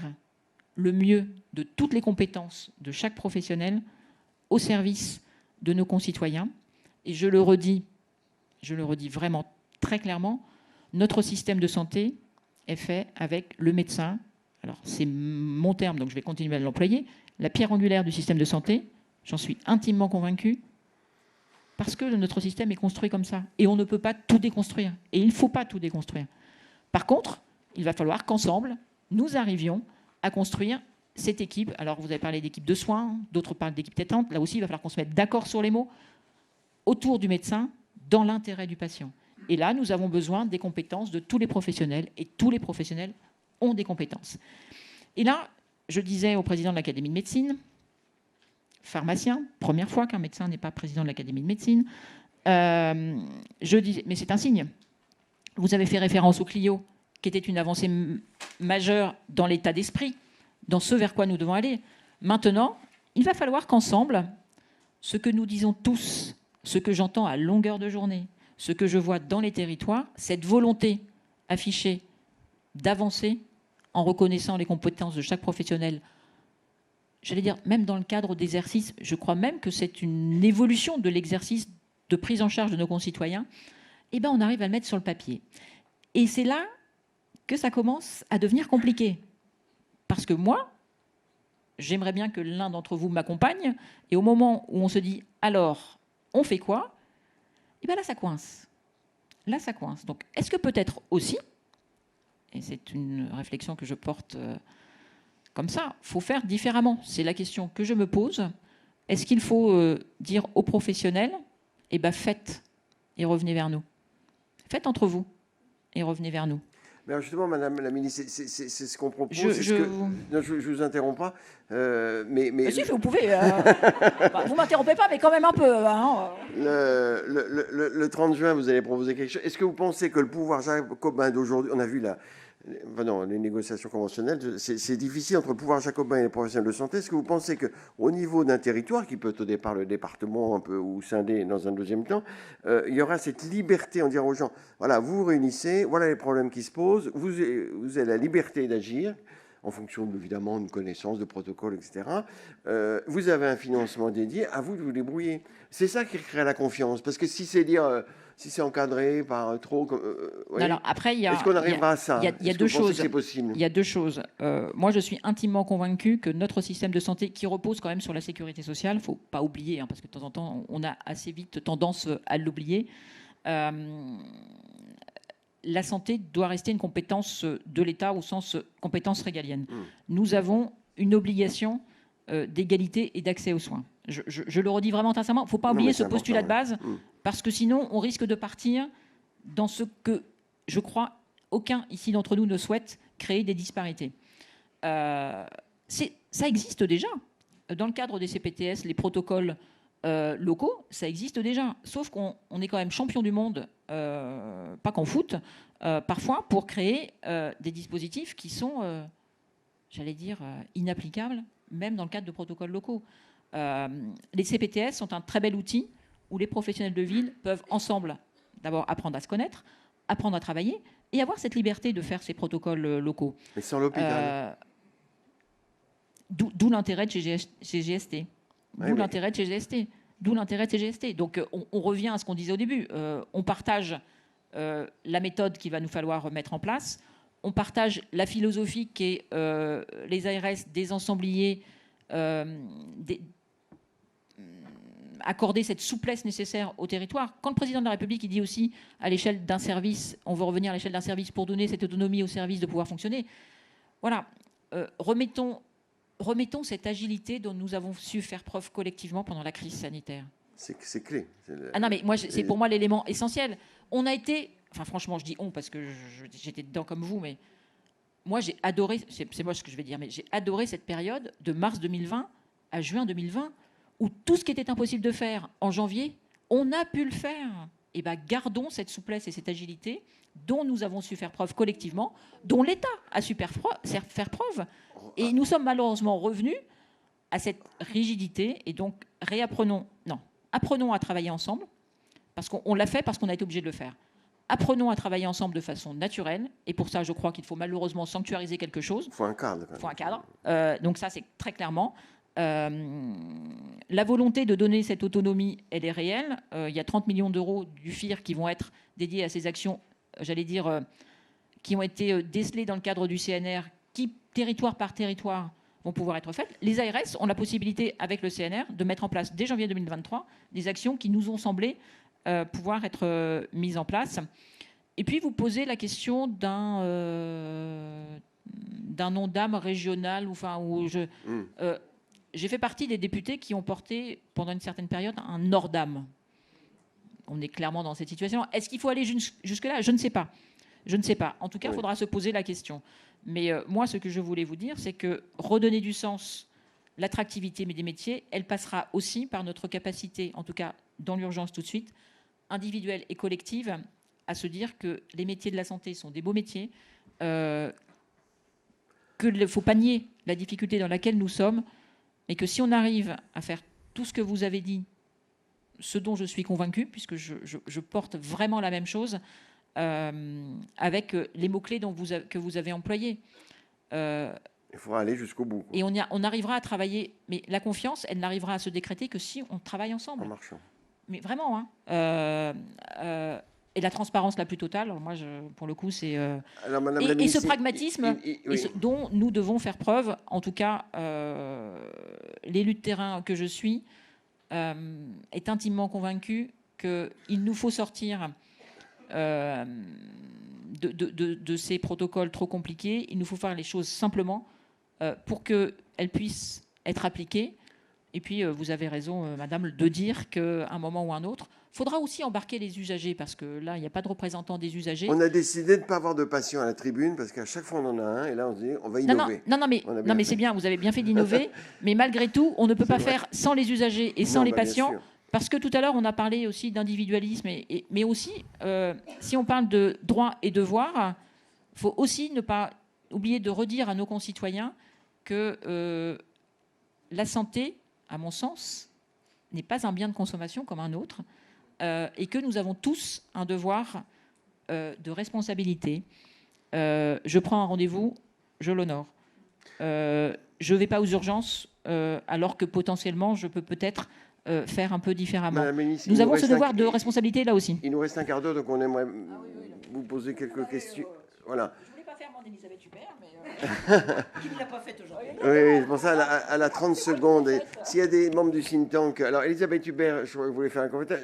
le mieux de toutes les compétences de chaque professionnel au service de nos concitoyens. Et je le redis vraiment très clairement, notre système de santé est fait avec le médecin. Alors, c'est mon terme, donc je vais continuer à l'employer. La pierre angulaire du système de santé, j'en suis intimement convaincue, parce que notre système est construit comme ça. Et on ne peut pas tout déconstruire. Et il ne faut pas tout déconstruire. Par contre, il va falloir qu'ensemble, nous arrivions à construire cette équipe. Alors, vous avez parlé d'équipe de soins, d'autres parlent d'équipe traitante. Là aussi, il va falloir qu'on se mette d'accord sur les mots, autour du médecin, dans l'intérêt du patient. Et là, nous avons besoin des compétences de tous les professionnels, et tous les professionnels ont des compétences. Et là, je disais au président de l'Académie de médecine, pharmacien, première fois qu'un médecin n'est pas président de l'Académie de médecine, je disais, mais c'est un signe. Vous avez fait référence au Clio, qui était une avancée majeure dans l'état d'esprit, dans ce vers quoi nous devons aller. Maintenant, il va falloir qu'ensemble, ce que nous disons tous, ce que j'entends à longueur de journée, ce que je vois dans les territoires, cette volonté affichée d'avancer en reconnaissant les compétences de chaque professionnel, j'allais dire, même dans le cadre d'exercice, je crois même que c'est une évolution de l'exercice de prise en charge de nos concitoyens, eh ben on arrive à le mettre sur le papier. Et c'est là que ça commence à devenir compliqué. Parce que moi, j'aimerais bien que l'un d'entre vous m'accompagne, et au moment où on se dit, alors, on fait quoi ? Et bien là, ça coince. Là, ça coince. Donc, est-ce que peut-être aussi, et c'est une réflexion que je porte comme ça, il faut faire différemment. C'est la question que je me pose. Est-ce qu'il faut dire aux professionnels, eh bien, faites et revenez vers nous. Faites entre vous et revenez vers nous. Mais alors justement, Madame la Ministre, c'est ce qu'on propose. Non, je vous interromps pas. Mais si, vous pouvez. Vous m'interrompez pas, mais quand même un peu. Hein. Le 30 juin, vous allez proposer quelque chose. Est-ce que vous pensez que le pouvoir jacobin d'aujourd'hui, on a vu les négociations conventionnelles, c'est difficile entre le pouvoir jacobin et les professionnels de santé. Est-ce que vous pensez qu'au niveau d'un territoire, qui peut être au départ le département un peu ou scindé dans un deuxième temps, il y aura cette liberté en disant aux gens, voilà, vous vous réunissez, voilà les problèmes qui se posent, vous avez la liberté d'agir en fonction évidemment d'une connaissance, de protocole, etc. Vous avez un financement dédié, à vous de vous débrouiller. C'est ça qui crée la confiance. Parce que si c'est dire... si c'est encadré par trop... oui. Alors, après, est-ce qu'on arrivera à ça? Il y a deux choses. Possible. Il y a deux choses. Moi, je suis intimement convaincu que notre système de santé, qui repose quand même sur la sécurité sociale, il ne faut pas oublier, parce que de temps en temps, on a assez vite tendance à l'oublier. La santé doit rester une compétence de l'État au sens compétence régalienne. Nous avons une obligation d'égalité et d'accès aux soins. Je le redis vraiment sincèrement, il ne faut pas oublier ce postulat de base, parce que sinon, on risque de partir dans ce que, je crois, aucun ici d'entre nous ne souhaite, créer des disparités. Ça existe déjà. Dans le cadre des CPTS, les protocoles locaux, ça existe déjà. Sauf qu'on est quand même champion du monde, pas qu'en foot, parfois, pour créer des dispositifs qui sont, j'allais dire, inapplicables, même dans le cadre de protocoles locaux. Les CPTS sont un très bel outil où les professionnels de ville peuvent ensemble d'abord apprendre à se connaître, apprendre à travailler et avoir cette liberté de faire ces protocoles locaux. Mais sans l'hôpital. D'où l'intérêt de chez GST. D'où l'intérêt de chez GST. D'où l'intérêt de chez GST. Donc on revient à ce qu'on disait au début. On partage la méthode qu'il va nous falloir mettre en place. On partage la philosophie qui est les ARS, des ensembliers, accorder cette souplesse nécessaire au territoire. Quand le président de la République il dit aussi à l'échelle d'un service, on veut revenir à l'échelle d'un service pour donner cette autonomie au service de pouvoir fonctionner. Voilà, remettons cette agilité dont nous avons su faire preuve collectivement pendant la crise sanitaire. C'est clé. Ah non, mais moi, c'est pour moi l'élément essentiel. On a été, enfin franchement, je dis on parce que j'étais dedans comme vous, mais moi j'ai adoré, c'est moi ce que je vais dire, mais j'ai adoré cette période de mars 2020 à juin 2020 où tout ce qui était impossible de faire en janvier, on a pu le faire. Et bien, gardons cette souplesse et cette agilité dont nous avons su faire preuve collectivement, dont l'État a su faire preuve. Et nous sommes malheureusement revenus à cette rigidité. Et donc, apprenons à travailler ensemble, parce qu'on l'a fait, parce qu'on a été obligé de le faire. Apprenons à travailler ensemble de façon naturelle. Et pour ça, je crois qu'il faut malheureusement sanctuariser quelque chose. Il faut un cadre. Il faut un cadre. Donc ça, c'est très clairement... la volonté de donner cette autonomie, elle est réelle. Il y a 30 millions d'euros du FIR qui vont être dédiés à ces actions, j'allais dire, qui ont été décelées dans le cadre du CNR, qui, territoire par territoire, vont pouvoir être faites. Les ARS ont la possibilité, avec le CNR, de mettre en place, dès janvier 2023, des actions qui nous ont semblé pouvoir être mises en place. Et puis, vous posez la question d'un ONDAM régional, j'ai fait partie des députés qui ont porté, pendant une certaine période, un ORDAM. On est clairement dans cette situation. Est-ce qu'il faut aller jusque-là ? Je ne sais pas. En tout cas, il faudra se poser la question. Mais moi, ce que je voulais vous dire, c'est que redonner du sens, l'attractivité des métiers, elle passera aussi par notre capacité, en tout cas dans l'urgence tout de suite, individuelle et collective, à se dire que les métiers de la santé sont des beaux métiers, qu'il ne faut pas nier la difficulté dans laquelle nous sommes, et que si on arrive à faire tout ce que vous avez dit, ce dont je suis convaincue, puisque je porte vraiment la même chose, avec les mots-clés que vous avez employés. Il faudra aller jusqu'au bout. Et on arrivera à travailler, mais la confiance, elle n'arrivera à se décréter que si on travaille ensemble. En marchant. Mais vraiment, hein. Et la transparence la plus totale, moi, pour le coup, c'est... et ce pragmatisme dont nous devons faire preuve, en tout cas, l'élu de terrain que je suis est intimement convaincu qu'il nous faut sortir de ces protocoles trop compliqués. Il nous faut faire les choses simplement pour qu'elles puissent être appliquées Et puis, vous avez raison, madame, de dire qu'à un moment ou un autre, il faudra aussi embarquer les usagers, parce que là, il n'y a pas de représentants des usagers. On a décidé de ne pas avoir de patients à la tribune, parce qu'à chaque fois, on en a un, et là, on se dit, on va innover. Non, mais c'est bien, vous avez bien fait d'innover, mais malgré tout, on ne peut pas faire sans les usagers et sans les patients, parce que tout à l'heure, on a parlé aussi d'individualisme, mais aussi, si on parle de droits et devoirs, il faut aussi ne pas oublier de redire à nos concitoyens que la santé, à mon sens, n'est pas un bien de consommation comme un autre, et que nous avons tous un devoir de responsabilité. Je prends un rendez-vous, je l'honore. Je ne vais pas aux urgences, alors que potentiellement, je peux peut-être faire un peu différemment. Ministre, nous avons ce devoir de responsabilité là aussi. Il nous reste un quart d'heure, donc on aimerait vous poser quelques questions. Voilà. Je ne voulais pas faire mon Elisabeth Hubert, mais... Qui ne l'a pas faite aujourd'hui. Oui, c'est pour ça, elle a 30 secondes. S'il y a des membres du think tank... Alors, Elisabeth Hubert, je voulais faire un commentaire.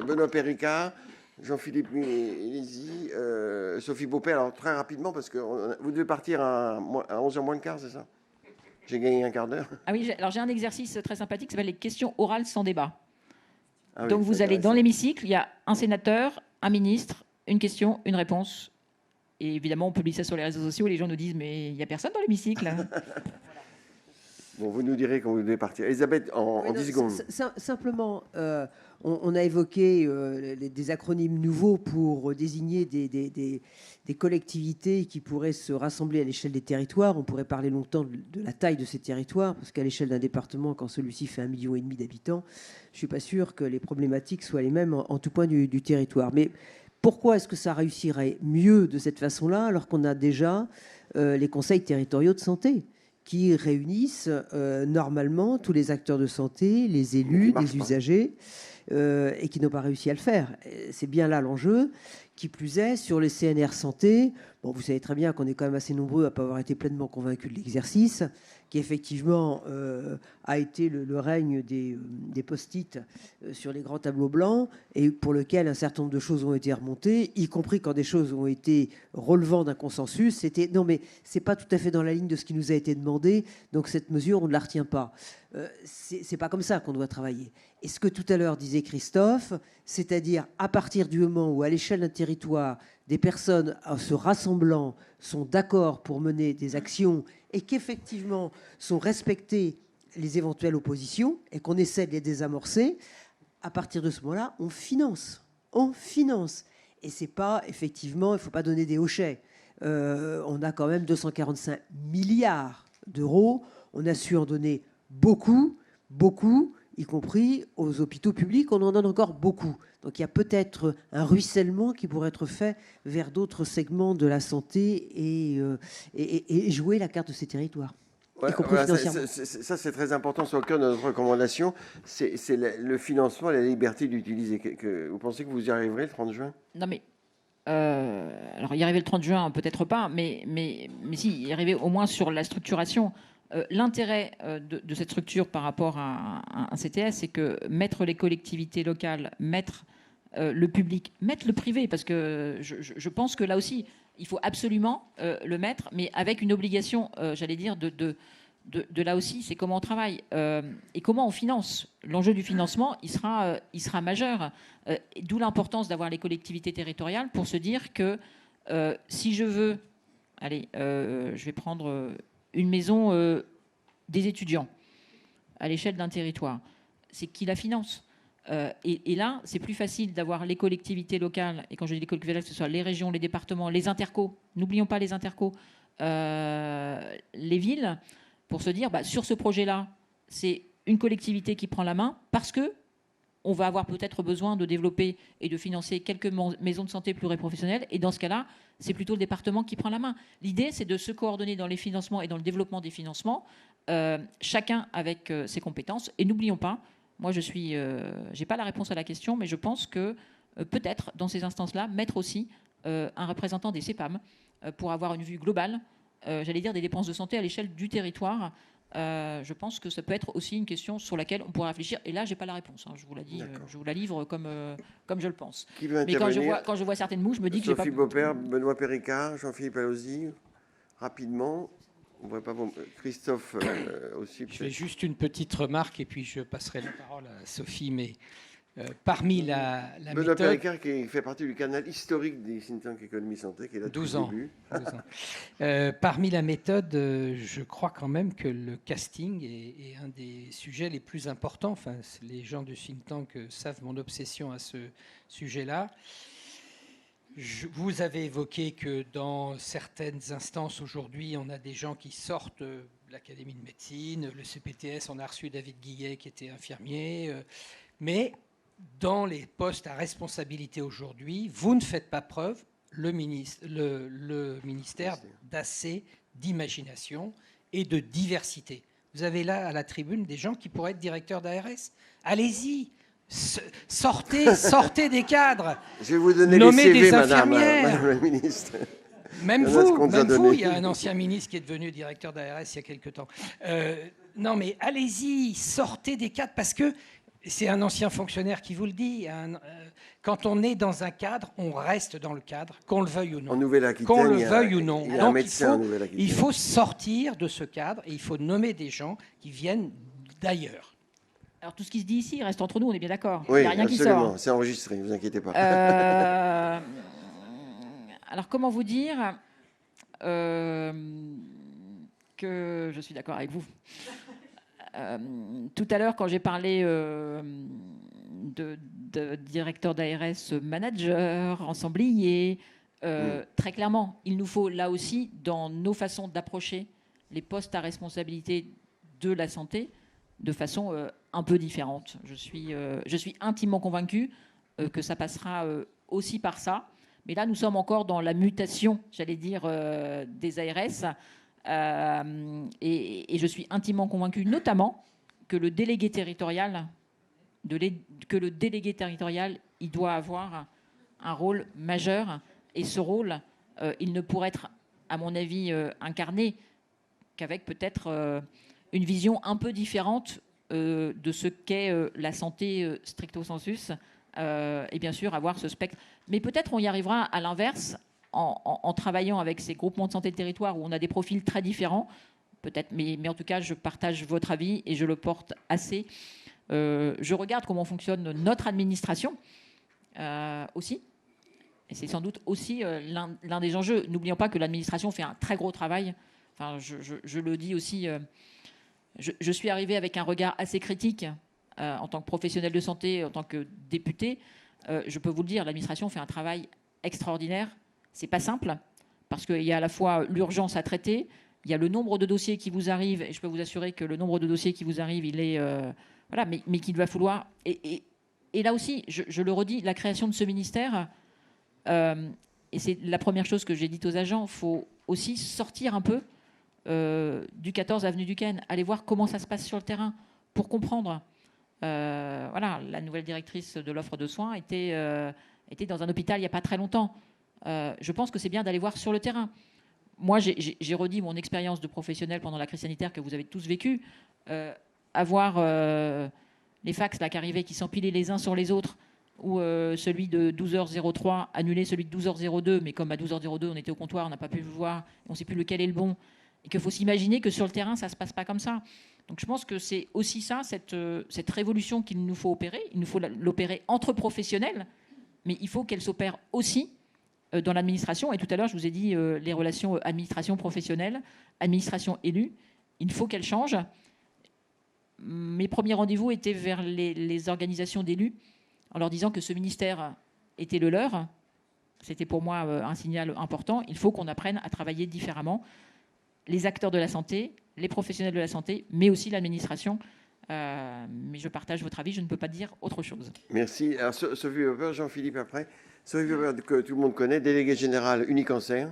Benoît Péricard, Jean-Philippe Mélisy, Sophie Beaupère. Alors, très rapidement, parce que vous devez partir à 11h moins le quart, c'est ça? J'ai gagné un quart d'heure. Ah oui, alors j'ai un exercice très sympathique qui s'appelle les questions orales sans débat. Ah oui, donc, vous allez dans l'hémicycle, il y a un sénateur, un ministre, une question, une réponse. Et évidemment, on publie ça sur les réseaux sociaux et les gens nous disent « mais il n'y a personne dans l'hémicycle ». Bon, vous nous direz quand vous devez partir. Elisabeth, en 10 secondes. Simplement, on a évoqué des acronymes nouveaux pour désigner des collectivités qui pourraient se rassembler à l'échelle des territoires. On pourrait parler longtemps de la taille de ces territoires, parce qu'à l'échelle d'un département, quand celui-ci fait 1,5 million d'habitants, je ne suis pas sûr que les problématiques soient les mêmes en tout point du territoire. Mais pourquoi est-ce que ça réussirait mieux de cette façon-là, alors qu'on a déjà les conseils territoriaux de santé qui réunissent normalement tous les acteurs de santé, les élus, les usagers, et qui n'ont pas réussi à le faire. C'est bien là l'enjeu. Qui plus est, sur les CNR santé, bon, vous savez très bien qu'on est quand même assez nombreux à ne pas avoir été pleinement convaincus de l'exercice, qui effectivement a été le règne des post-it sur les grands tableaux blancs, et pour lequel un certain nombre de choses ont été remontées, y compris quand des choses ont été relevant d'un consensus. C'était non, mais c'est pas tout à fait dans la ligne de ce qui nous a été demandé, donc cette mesure, on ne la retient pas. C'est pas comme ça qu'on doit travailler. Et ce que tout à l'heure disait Christophe, c'est-à-dire à partir du moment où, à l'échelle d'un territoire, des personnes se rassemblant sont d'accord pour mener des actions et qu'effectivement sont respectées les éventuelles oppositions et qu'on essaie de les désamorcer, à partir de ce moment-là, on finance. On finance. Et c'est pas, effectivement, il ne faut pas donner des hochets. On a quand même 245 milliards d'euros. On a su en donner beaucoup, y compris aux hôpitaux publics, on en donne encore beaucoup. Donc il y a peut-être un ruissellement qui pourrait être fait vers d'autres segments de la santé et jouer la carte de ces territoires. Ouais, voilà, ça, c'est très important, c'est au cœur de notre recommandation. C'est le financement et la liberté d'utiliser. Vous pensez que vous y arriverez le 30 juin? Non, mais... alors, y arriver le 30 juin, peut-être pas, mais si, y arriver au moins sur la structuration. L'intérêt de cette structure par rapport à un CTS, c'est que mettre les collectivités locales, mettre le public, mettre le privé, parce que je pense que là aussi, il faut absolument le mettre, mais avec une obligation, j'allais dire, de là aussi, c'est comment on travaille et comment on finance. L'enjeu du financement, il sera majeur. D'où l'importance d'avoir les collectivités territoriales pour se dire que si je veux, allez, je vais prendre une maison des étudiants à l'échelle d'un territoire, c'est qui la finance. Et là, c'est plus facile d'avoir les collectivités locales, et quand je dis les collectivités locales, que ce soit les régions, les départements, les intercos, n'oublions pas les intercos, les villes, pour se dire, bah, sur ce projet-là, c'est une collectivité qui prend la main, parce que on va avoir peut-être besoin de développer et de financer quelques maisons de santé pluriprofessionnelles. Et dans ce cas-là, c'est plutôt le département qui prend la main. L'idée, c'est de se coordonner dans les financements et dans le développement des financements, chacun avec ses compétences. Et n'oublions pas, moi, j'ai pas la réponse à la question, mais je pense que peut-être, dans ces instances-là, mettre aussi un représentant des CEPAM pour avoir une vue globale, j'allais dire, des dépenses de santé à l'échelle du territoire. Je pense que ça peut être aussi une question sur laquelle on pourrait réfléchir. Et là, j'ai pas la réponse. Hein, je vous la dis, je vous la livre comme je le pense. Mais quand je vois certaines mouches, je me dis que j'ai pas. Sophie Beaupère, Benoît Péricard, Jean-Philippe Allozzi, rapidement. On voit pas bon. Christophe aussi. Je fais juste une petite remarque et puis je passerai la parole à Sophie. Mais parmi la Benoît méthode... Péricard, qui fait partie du canal historique des think tanks économie santé, qui est là depuis 12 le ans. début. 12 ans. Parmi la méthode, je crois quand même que le casting est un des sujets les plus importants. Enfin, les gens du think tank savent mon obsession à ce sujet-là. Vous avez évoqué que dans certaines instances aujourd'hui, on a des gens qui sortent de l'Académie de médecine, le CPTS, on a reçu David Guillet qui était infirmier, mais dans les postes à responsabilité aujourd'hui, vous ne faites pas preuve, le ministère, d'assez d'imagination et de diversité. Vous avez là à la tribune des gens qui pourraient être directeurs d'ARS. Allez-y, sortez des cadres. Je vais vous donner Nommez les CV, des madame infirmières. la ministre. Même Il y en a ce qu'on nous a vous, donné. il y a un ancien ministre qui est devenu directeur d'ARS il y a quelque temps. Non, mais allez-y, sortez des cadres, parce que c'est un ancien fonctionnaire qui vous le dit. Quand on est dans un cadre, on reste dans le cadre, qu'on le veuille ou non. En Nouvelle-Aquitaine, Qu'on le il y a- veuille ou non. il y a un Donc médecin en Nouvelle-Aquitaine. il faut sortir de ce cadre et il faut nommer des gens qui viennent d'ailleurs. Alors tout ce qui se dit ici reste entre nous, on est bien d'accord. Oui, Il n'y a rien qui absolument. sort. C'est enregistré, ne vous inquiétez pas. Alors comment vous dire que je suis d'accord avec vous. Tout à l'heure, quand j'ai parlé de directeur d'ARS, manager, ensemblier, très clairement, il nous faut là aussi, dans nos façons d'approcher les postes à responsabilité de la santé, de façon un peu différente. Je suis intimement convaincue que ça passera aussi par ça. Mais là, nous sommes encore dans la mutation, j'allais dire, des ARS. Et je suis intimement convaincue, notamment, que le délégué territorial, il doit avoir un rôle majeur. Et ce rôle, il ne pourrait être, à mon avis, incarné qu'avec peut-être une vision un peu différente de ce qu'est la santé stricto sensus. Et bien sûr, avoir ce spectre. Mais peut-être on y arrivera à l'inverse, en travaillant avec ces groupements de santé de territoire où on a des profils très différents, peut-être, mais en tout cas, je partage votre avis et je le porte assez. Je regarde comment fonctionne notre administration aussi, et c'est sans doute aussi l'un des enjeux. N'oublions pas que l'administration fait un très gros travail. Enfin, je le dis aussi, je suis arrivée avec un regard assez critique en tant que professionnel de santé, en tant que député. Je peux vous le dire, l'administration fait un travail extraordinaire. C'est pas simple, parce qu'il y a à la fois l'urgence à traiter, il y a le nombre de dossiers qui vous arrivent, et je peux vous assurer que le nombre de dossiers qui vous arrivent, il est... voilà, mais qu'il va falloir... Et là aussi, je le redis, la création de ce ministère, et c'est la première chose que j'ai dite aux agents, il faut aussi sortir un peu du 14 avenue du Ken, aller voir comment ça se passe sur le terrain, pour comprendre. Voilà, la nouvelle directrice de l'offre de soins était dans un hôpital il n'y a pas très longtemps. Je pense que c'est bien d'aller voir sur le terrain. Moi, j'ai redit mon expérience de professionnel pendant la crise sanitaire que vous avez tous vécue. Avoir les fax là, qui arrivaient, qui s'empilaient les uns sur les autres, ou celui de 12h03 annuler celui de 12h02, mais comme à 12h02, on était au comptoir, on n'a pas pu le voir, on ne sait plus lequel est le bon, et qu'il faut s'imaginer que sur le terrain, ça ne se passe pas comme ça. Donc je pense que c'est aussi ça, cette révolution qu'il nous faut opérer. Il nous faut l'opérer entre professionnels, mais il faut qu'elle s'opère aussi dans l'administration. Et tout à l'heure, je vous ai dit les relations administration professionnelle, administration élue. Il faut qu'elles changent. Mes premiers rendez-vous étaient vers les organisations d'élus, en leur disant que ce ministère était le leur. C'était pour moi un signal important. Il faut qu'on apprenne à travailler différemment. Les acteurs de la santé, les professionnels de la santé, mais aussi l'administration. Mais je partage votre avis, je ne peux pas dire autre chose. Merci. Alors, Sophie Weber, Jean-Philippe après. Sophie Weber, que tout le monde connaît, déléguée générale Unicancer.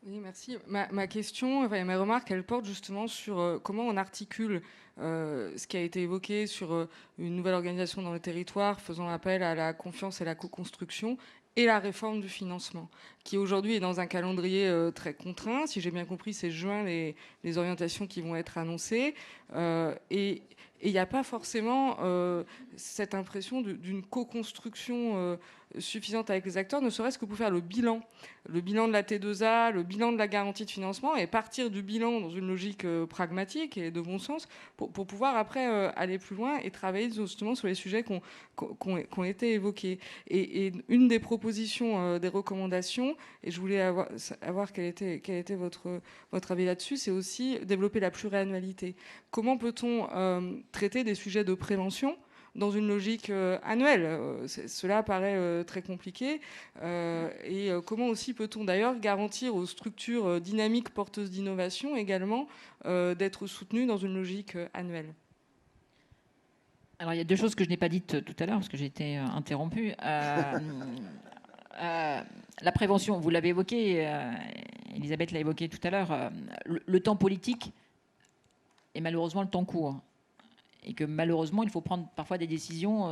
Oui, merci. Ma question, ma remarque, elle porte justement sur comment on articule ce qui a été évoqué sur une nouvelle organisation dans le territoire, faisant appel à la confiance et la co-construction, et la réforme du financement, qui aujourd'hui est dans un calendrier très contraint. Si j'ai bien compris, c'est juin les orientations qui vont être annoncées. Et Et il n'y a pas forcément cette impression d'une co-construction suffisante avec les acteurs, ne serait-ce que pour faire le bilan de la T2A, le bilan de la garantie de financement, et partir du bilan dans une logique pragmatique et de bon sens pour pouvoir après aller plus loin et travailler justement sur les sujets qui ont été évoqués. Et une des propositions, des recommandations, et je voulais avoir quel était votre avis là-dessus, c'est aussi développer la pluriannualité. Comment peut-on traiter des sujets de prévention dans une logique annuelle? Cela paraît très compliqué. Et comment aussi peut-on d'ailleurs garantir aux structures dynamiques porteuses d'innovation également d'être soutenues dans une logique annuelle? Alors, il y a deux choses que je n'ai pas dites tout à l'heure, parce que j'ai été interrompue. La prévention, vous l'avez évoqué, Elisabeth l'a évoqué tout à l'heure, le temps politique est malheureusement le temps court. Et que malheureusement, il faut prendre parfois des décisions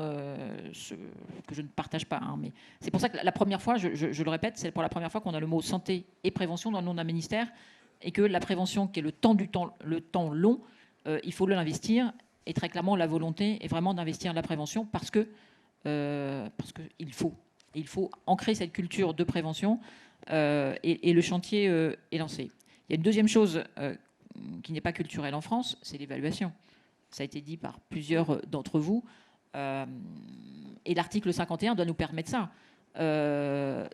que je ne partage pas. Hein, mais c'est pour ça que la première fois, je le répète, c'est pour la première fois qu'on a le mot santé et prévention dans le nom d'un ministère, et que la prévention, qui est le temps long, il faut l'investir. Et très clairement, la volonté est vraiment d'investir la prévention parce que il faut ancrer cette culture de prévention et le chantier est lancé. Il y a une deuxième chose qui n'est pas culturelle en France, c'est l'évaluation. Ça a été dit par plusieurs d'entre vous. Et l'article 51 doit nous permettre ça.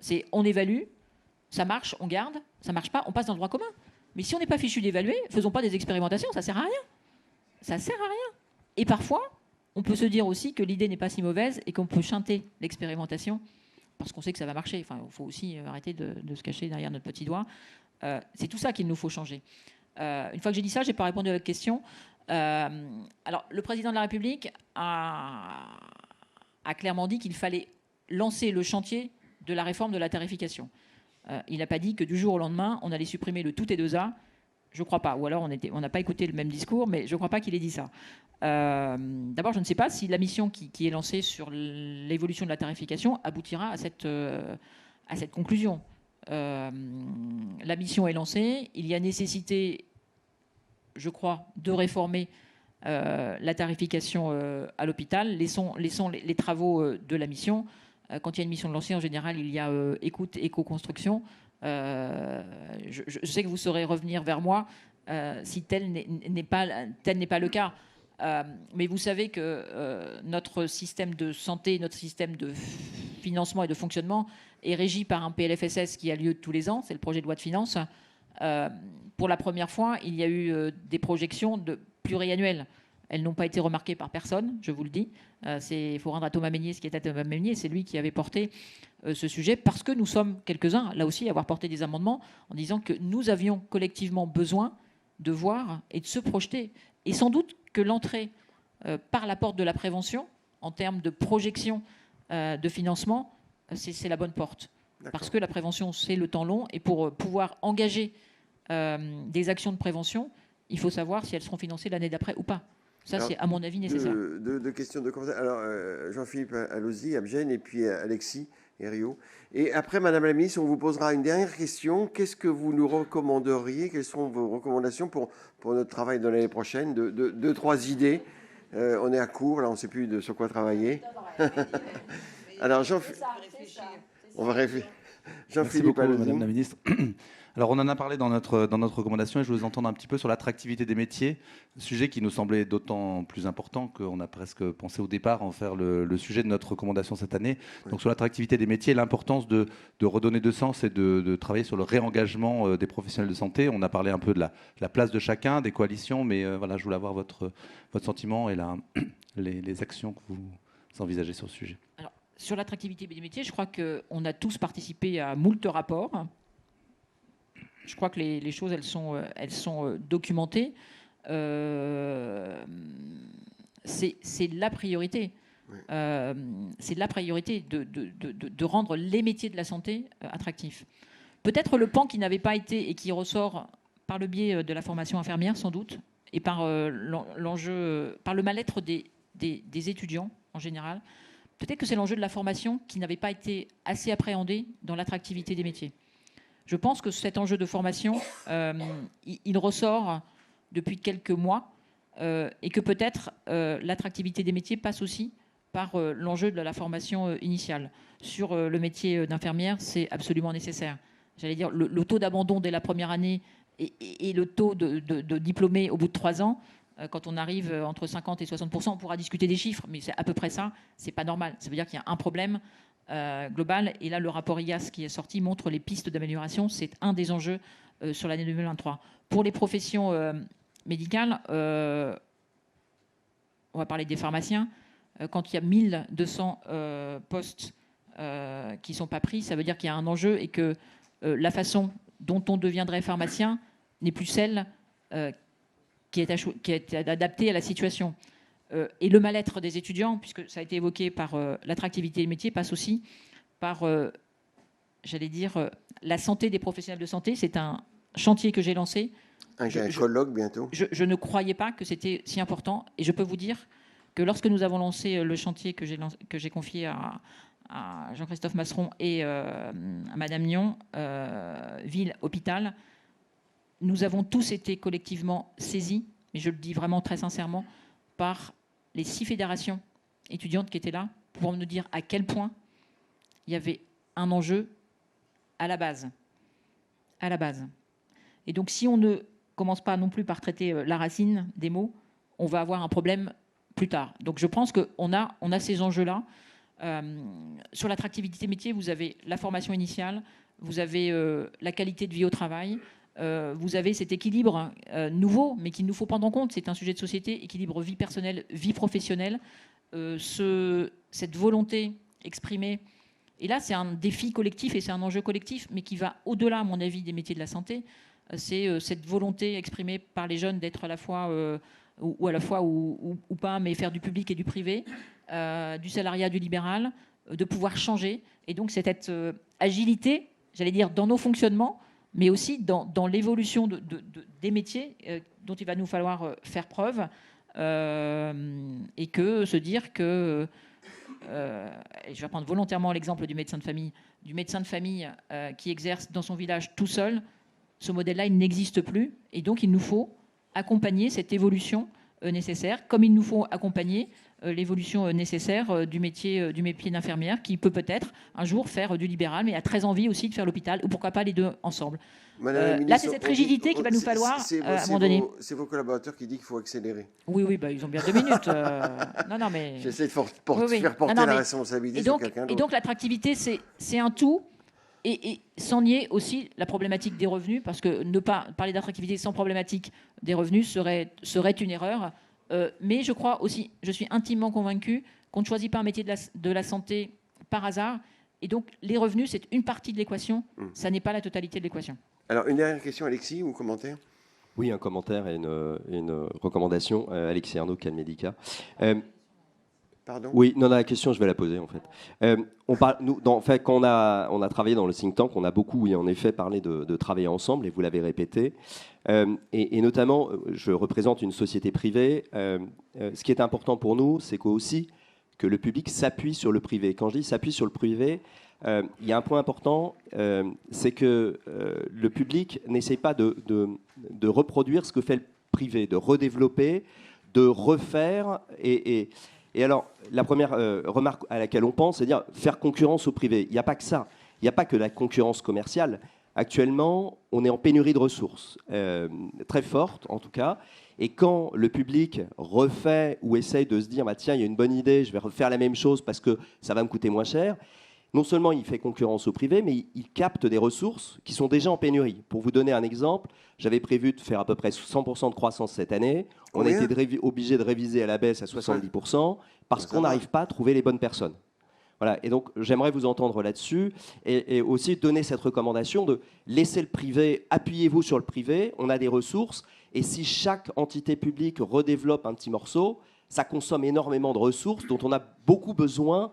C'est on évalue, ça marche, on garde, ça marche pas, on passe dans le droit commun. Mais si on n'est pas fichu d'évaluer, faisons pas des expérimentations, ça sert à rien. Ça sert à rien. Et parfois, on peut se dire aussi que l'idée n'est pas si mauvaise et qu'on peut chanter l'expérimentation parce qu'on sait que ça va marcher. Enfin, il faut aussi arrêter de se cacher derrière notre petit doigt. C'est tout ça qu'il nous faut changer. Une fois que j'ai dit ça, je n'ai pas répondu à votre question. Alors, le président de la République a clairement dit qu'il fallait lancer le chantier de la réforme de la tarification. Il n'a pas dit que du jour au lendemain, on allait supprimer le tout T2A. Je ne crois pas. Ou alors, on n'a pas écouté le même discours, mais je ne crois pas qu'il ait dit ça. D'abord, je ne sais pas si la mission qui est lancée sur l'évolution de la tarification aboutira à cette conclusion. La mission est lancée. Il y a nécessité, je crois, de réformer la tarification à l'hôpital. Laissons les travaux de la mission. Quand il y a une mission de lancer, en général, il y a écoute et co-construction. Je sais que vous saurez revenir vers moi si tel n'est pas le cas. Mais vous savez que notre système de santé, notre système de financement et de fonctionnement est régi par un PLFSS qui a lieu tous les ans. C'est le projet de loi de finances. Pour la première fois, il y a eu des projections pluriannuelles. Elles n'ont pas été remarquées par personne, je vous le dis. Il faut rendre à Thomas Mesnier ce qui est à Thomas Mesnier. C'est lui qui avait porté ce sujet parce que nous sommes quelques-uns, là aussi, à avoir porté des amendements en disant que nous avions collectivement besoin de voir et de se projeter. Et sans doute que l'entrée par la porte de la prévention, en termes de projection de financement, c'est la bonne porte. Parce que la prévention, c'est le temps long. Et pour pouvoir engager des actions de prévention, il faut savoir si elles seront financées l'année d'après ou pas. Ça, c'est à mon avis nécessaire. Deux questions de commentaires. Alors, Jean-Philippe Allons-y, Abgène, et puis Alexis Herriot. Et après, Madame la Ministre, on vous posera une dernière question. Qu'est-ce que vous nous recommanderiez? Quelles sont vos recommandations pour notre travail de l'année prochaine? Deux, trois idées. On est à court, là, on ne sait plus sur quoi travailler. Alors, on va réfléchir. Merci beaucoup, Madame la Ministre. Alors, on en a parlé dans notre recommandation et je voulais vous entendre un petit peu sur l'attractivité des métiers, sujet qui nous semblait d'autant plus important qu'on a presque pensé au départ en faire le sujet de notre recommandation cette année. Oui. Donc, sur l'attractivité des métiers, l'importance de redonner de sens et de travailler sur le réengagement des professionnels de santé. On a parlé un peu de la place de chacun, des coalitions, mais voilà, je voulais avoir votre sentiment et les actions que vous envisagez sur ce sujet. Alors, sur l'attractivité des métiers, je crois qu'on a tous participé à moult rapports. Je crois que les choses, elles sont documentées. C'est la priorité. Oui. C'est la priorité de rendre les métiers de la santé attractifs. Peut-être le pan qui n'avait pas été et qui ressort par le biais de la formation infirmière, sans doute, et par l'enjeu, par le mal-être des étudiants en général. Peut-être que c'est l'enjeu de la formation qui n'avait pas été assez appréhendé dans l'attractivité des métiers. Je pense que cet enjeu de formation, il ressort depuis quelques mois et que peut-être l'attractivité des métiers passe aussi par l'enjeu de la formation initiale. Sur le métier d'infirmière, c'est absolument nécessaire. J'allais dire, le taux d'abandon dès la première année et le taux de diplômés au bout de 3 ans, quand on arrive entre 50 et 60%, on pourra discuter des chiffres, mais c'est à peu près ça, c'est pas normal. Ça veut dire qu'il y a un problème global, et là, le rapport IGAS qui est sorti montre les pistes d'amélioration. C'est un des enjeux sur l'année 2023. Pour les professions médicales, on va parler des pharmaciens. Quand il y a 1200 postes qui ne sont pas pris, ça veut dire qu'il y a un enjeu et que la façon dont on deviendrait pharmacien n'est plus celle qui est adaptée à la situation. Et le mal-être des étudiants, puisque ça a été évoqué par l'attractivité des métiers, passe aussi par, j'allais dire, la santé des professionnels de santé. C'est un chantier que j'ai lancé. Un colloque bientôt. Je ne croyais pas que c'était si important, et je peux vous dire que lorsque nous avons lancé le chantier que j'ai confié à Jean-Christophe Masseron et à Madame Nion, ville, hôpital, nous avons tous été collectivement saisis, mais je le dis vraiment très sincèrement, par les 6 fédérations étudiantes qui étaient là pour nous dire à quel point il y avait un enjeu à la base. À la base. Et donc, si on ne commence pas non plus par traiter la racine des maux, on va avoir un problème plus tard. Donc, je pense qu'on a ces enjeux-là. Sur l'attractivité métier, vous avez la formation initiale, vous avez la qualité de vie au travail, vous avez cet équilibre nouveau, mais qu'il nous faut prendre en compte. C'est un sujet de société, équilibre vie personnelle, vie professionnelle. Cette volonté exprimée, et là c'est un défi collectif et c'est un enjeu collectif, mais qui va au-delà, à mon avis, des métiers de la santé. C'est cette volonté exprimée par les jeunes d'être à la fois, ou à la fois ou pas, mais faire du public et du privé, du salariat, du libéral, de pouvoir changer. Et donc cette agilité, j'allais dire, dans nos fonctionnements, mais aussi dans l'évolution des métiers dont il va nous falloir faire preuve, et que se dire que, et je vais prendre volontairement l'exemple du médecin de famille qui exerce dans son village tout seul. Ce modèle-là, il n'existe plus, et donc il nous faut accompagner cette évolution nécessaire, comme il nous faut accompagner l'évolution nécessaire du métier d'infirmière, qui peut-être un jour faire du libéral, mais a très envie aussi de faire l'hôpital, ou pourquoi pas les deux ensemble. Là, c'est cette rigidité qu'il va nous falloir à un moment donné. C'est vos collaborateurs qui disent qu'il faut accélérer. Oui, ils ont bien 2 minutes. Non, mais... J'essaie de faire porter la responsabilité sur quelqu'un d'autre. Et donc, l'attractivité, c'est un tout. Et sans nier aussi la problématique des revenus, parce que ne pas parler d'attractivité sans problématique des revenus serait une erreur. Mais je crois aussi, je suis intimement convaincue qu'on ne choisit pas un métier de la santé par hasard. Et donc, les revenus, c'est une partie de l'équation. Ça n'est pas la totalité de l'équation. Alors, une dernière question, Alexis, ou commentaire ? Oui, un commentaire et une recommandation. Alexis Arnaud, Calmedica. Pardon ? Oui, non, la question, je vais la poser en fait. Quand on a travaillé dans le think tank, on a beaucoup, oui, en effet, parlé de travailler ensemble, et vous l'avez répété. Et notamment, je représente une société privée. Ce qui est important pour nous, c'est aussi que le public s'appuie sur le privé. Quand je dis s'appuie sur le privé, il y a un point important, c'est que le public n'essaie pas de reproduire ce que fait le privé, de redévelopper, de refaire. Et alors, la première remarque à laquelle on pense, c'est dire faire concurrence au privé. Il n'y a pas que ça. Il n'y a pas que la concurrence commerciale. Actuellement, on est en pénurie de ressources, très forte en tout cas. Et quand le public refait ou essaye de se dire bah, tiens, il y a une bonne idée, je vais refaire la même chose parce que ça va me coûter moins cher, non seulement il fait concurrence au privé, mais il capte des ressources qui sont déjà en pénurie. Pour vous donner un exemple, j'avais prévu de faire à peu près 100% de croissance cette année. On a été obligé de réviser à la baisse à 70% parce qu'on n'arrive pas à trouver les bonnes personnes. Voilà. Et donc, j'aimerais vous entendre là-dessus et aussi donner cette recommandation de laisser le privé, appuyez-vous sur le privé, on a des ressources. Et si chaque entité publique redéveloppe un petit morceau, ça consomme énormément de ressources dont on a beaucoup besoin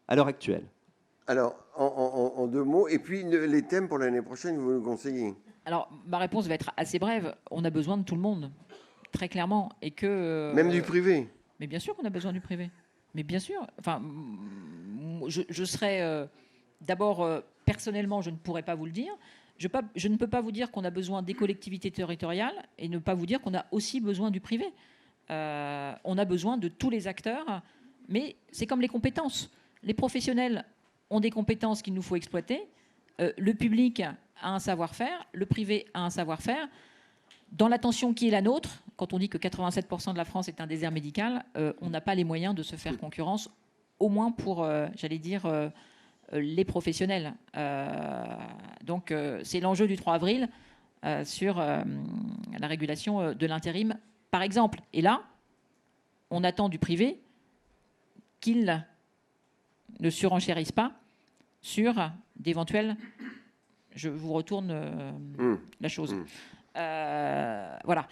à l'heure actuelle. Alors, en 2 mots, et puis les thèmes pour l'année prochaine, vous nous conseillez ? Alors, ma réponse va être assez brève. On a besoin de tout le monde, très clairement. Et que, même du privé ? Mais bien sûr qu'on a besoin du privé. Mais bien sûr. Enfin, je serais... D'abord, personnellement, je ne pourrais pas vous le dire. Je ne peux pas vous dire qu'on a besoin des collectivités territoriales et ne pas vous dire qu'on a aussi besoin du privé. On a besoin de tous les acteurs, mais c'est comme les compétences. Les professionnels ont des compétences qu'il nous faut exploiter. Le public a un savoir-faire, le privé a un savoir-faire. Dans l'attention qui est la nôtre, quand on dit que 87% de la France est un désert médical, on n'a pas les moyens de se faire concurrence, au moins pour, les professionnels. Donc c'est l'enjeu du 3 avril sur la régulation de l'intérim, par exemple. Et là, on attend du privé qu'il ne surenchérisse pas sur d'éventuels... Je vous retourne la chose. Voilà.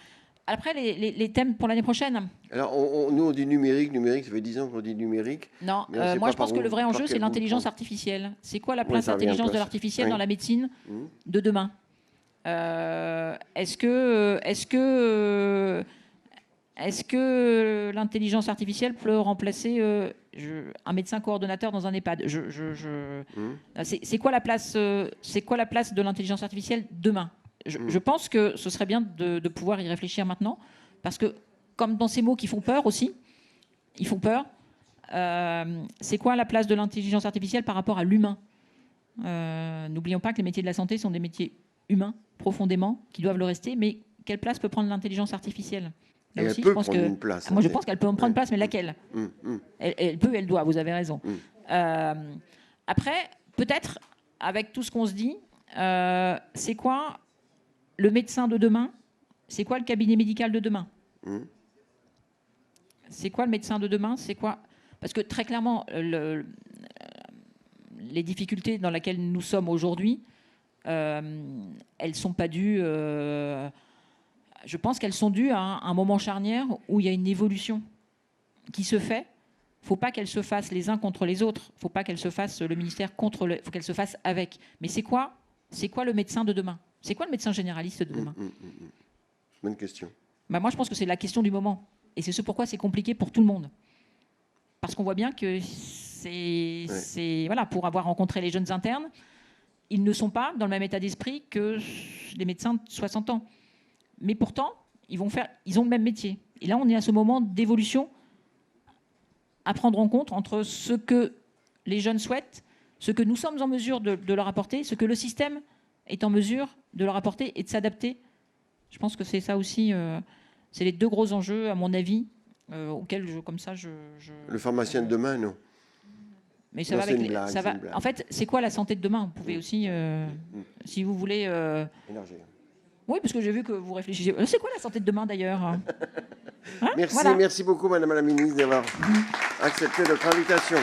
Après, les thèmes pour l'année prochaine. Alors, nous, on dit numérique, ça fait 10 ans qu'on dit numérique. Non, moi, je pense que le vrai enjeu, c'est l'intelligence artificielle. C'est quoi la place de l'intelligence de l'artificiel dans la médecine de demain? Est-ce que l'intelligence artificielle peut remplacer un médecin coordonnateur dans un EHPAD? C'est quoi la place de l'intelligence artificielle demain? Je pense que ce serait bien de pouvoir y réfléchir maintenant, parce que, comme dans ces mots qui font peur aussi, ils font peur, c'est quoi la place de l'intelligence artificielle par rapport à l'humain? N'oublions pas que les métiers de la santé sont des métiers humains, profondément, qui doivent le rester, mais quelle place peut prendre l'intelligence artificielle? Là aussi, elle peut prendre une place. Moi, je pense qu'elle peut en prendre place, mais laquelle? Elle peut, elle doit, vous avez raison. Après, peut-être, avec tout ce qu'on se dit, c'est quoi le médecin de demain? C'est quoi le cabinet médical de demain? C'est quoi le médecin de demain? C'est quoi? Parce que très clairement, les difficultés dans lesquelles nous sommes aujourd'hui, elles sont pas dues... je pense qu'elles sont dues à un moment charnière où il y a une évolution qui se fait. Il ne faut pas qu'elle se fasse les uns contre les autres. Il ne faut pas qu'elle se fasse le ministère contre il faut qu'elle se fasse avec. Mais c'est quoi le médecin de demain? C'est quoi le médecin généraliste de demain? Bonne question. Moi, je pense que c'est la question du moment. Et c'est ce pourquoi c'est compliqué pour tout le monde. Parce qu'on voit bien que voilà, pour avoir rencontré les jeunes internes, ils ne sont pas dans le même état d'esprit que les médecins de 60 ans. Mais pourtant, ils ont le même métier. Et là, on est à ce moment d'évolution à prendre en compte entre ce que les jeunes souhaitent, ce que nous sommes en mesure de leur apporter, ce que le système est en mesure de leur apporter et de s'adapter. Je pense que c'est ça aussi, c'est les deux gros enjeux, à mon avis, auxquels, Le pharmacien de demain, non. Mais ça va avec les... ça va. En fait, c'est quoi la santé de demain? Vous pouvez aussi, si vous voulez... Élargir. Oui, parce que j'ai vu que vous réfléchissez. C'est quoi la santé de demain, d'ailleurs? Merci beaucoup, Madame la Ministre, d'avoir accepté notre invitation.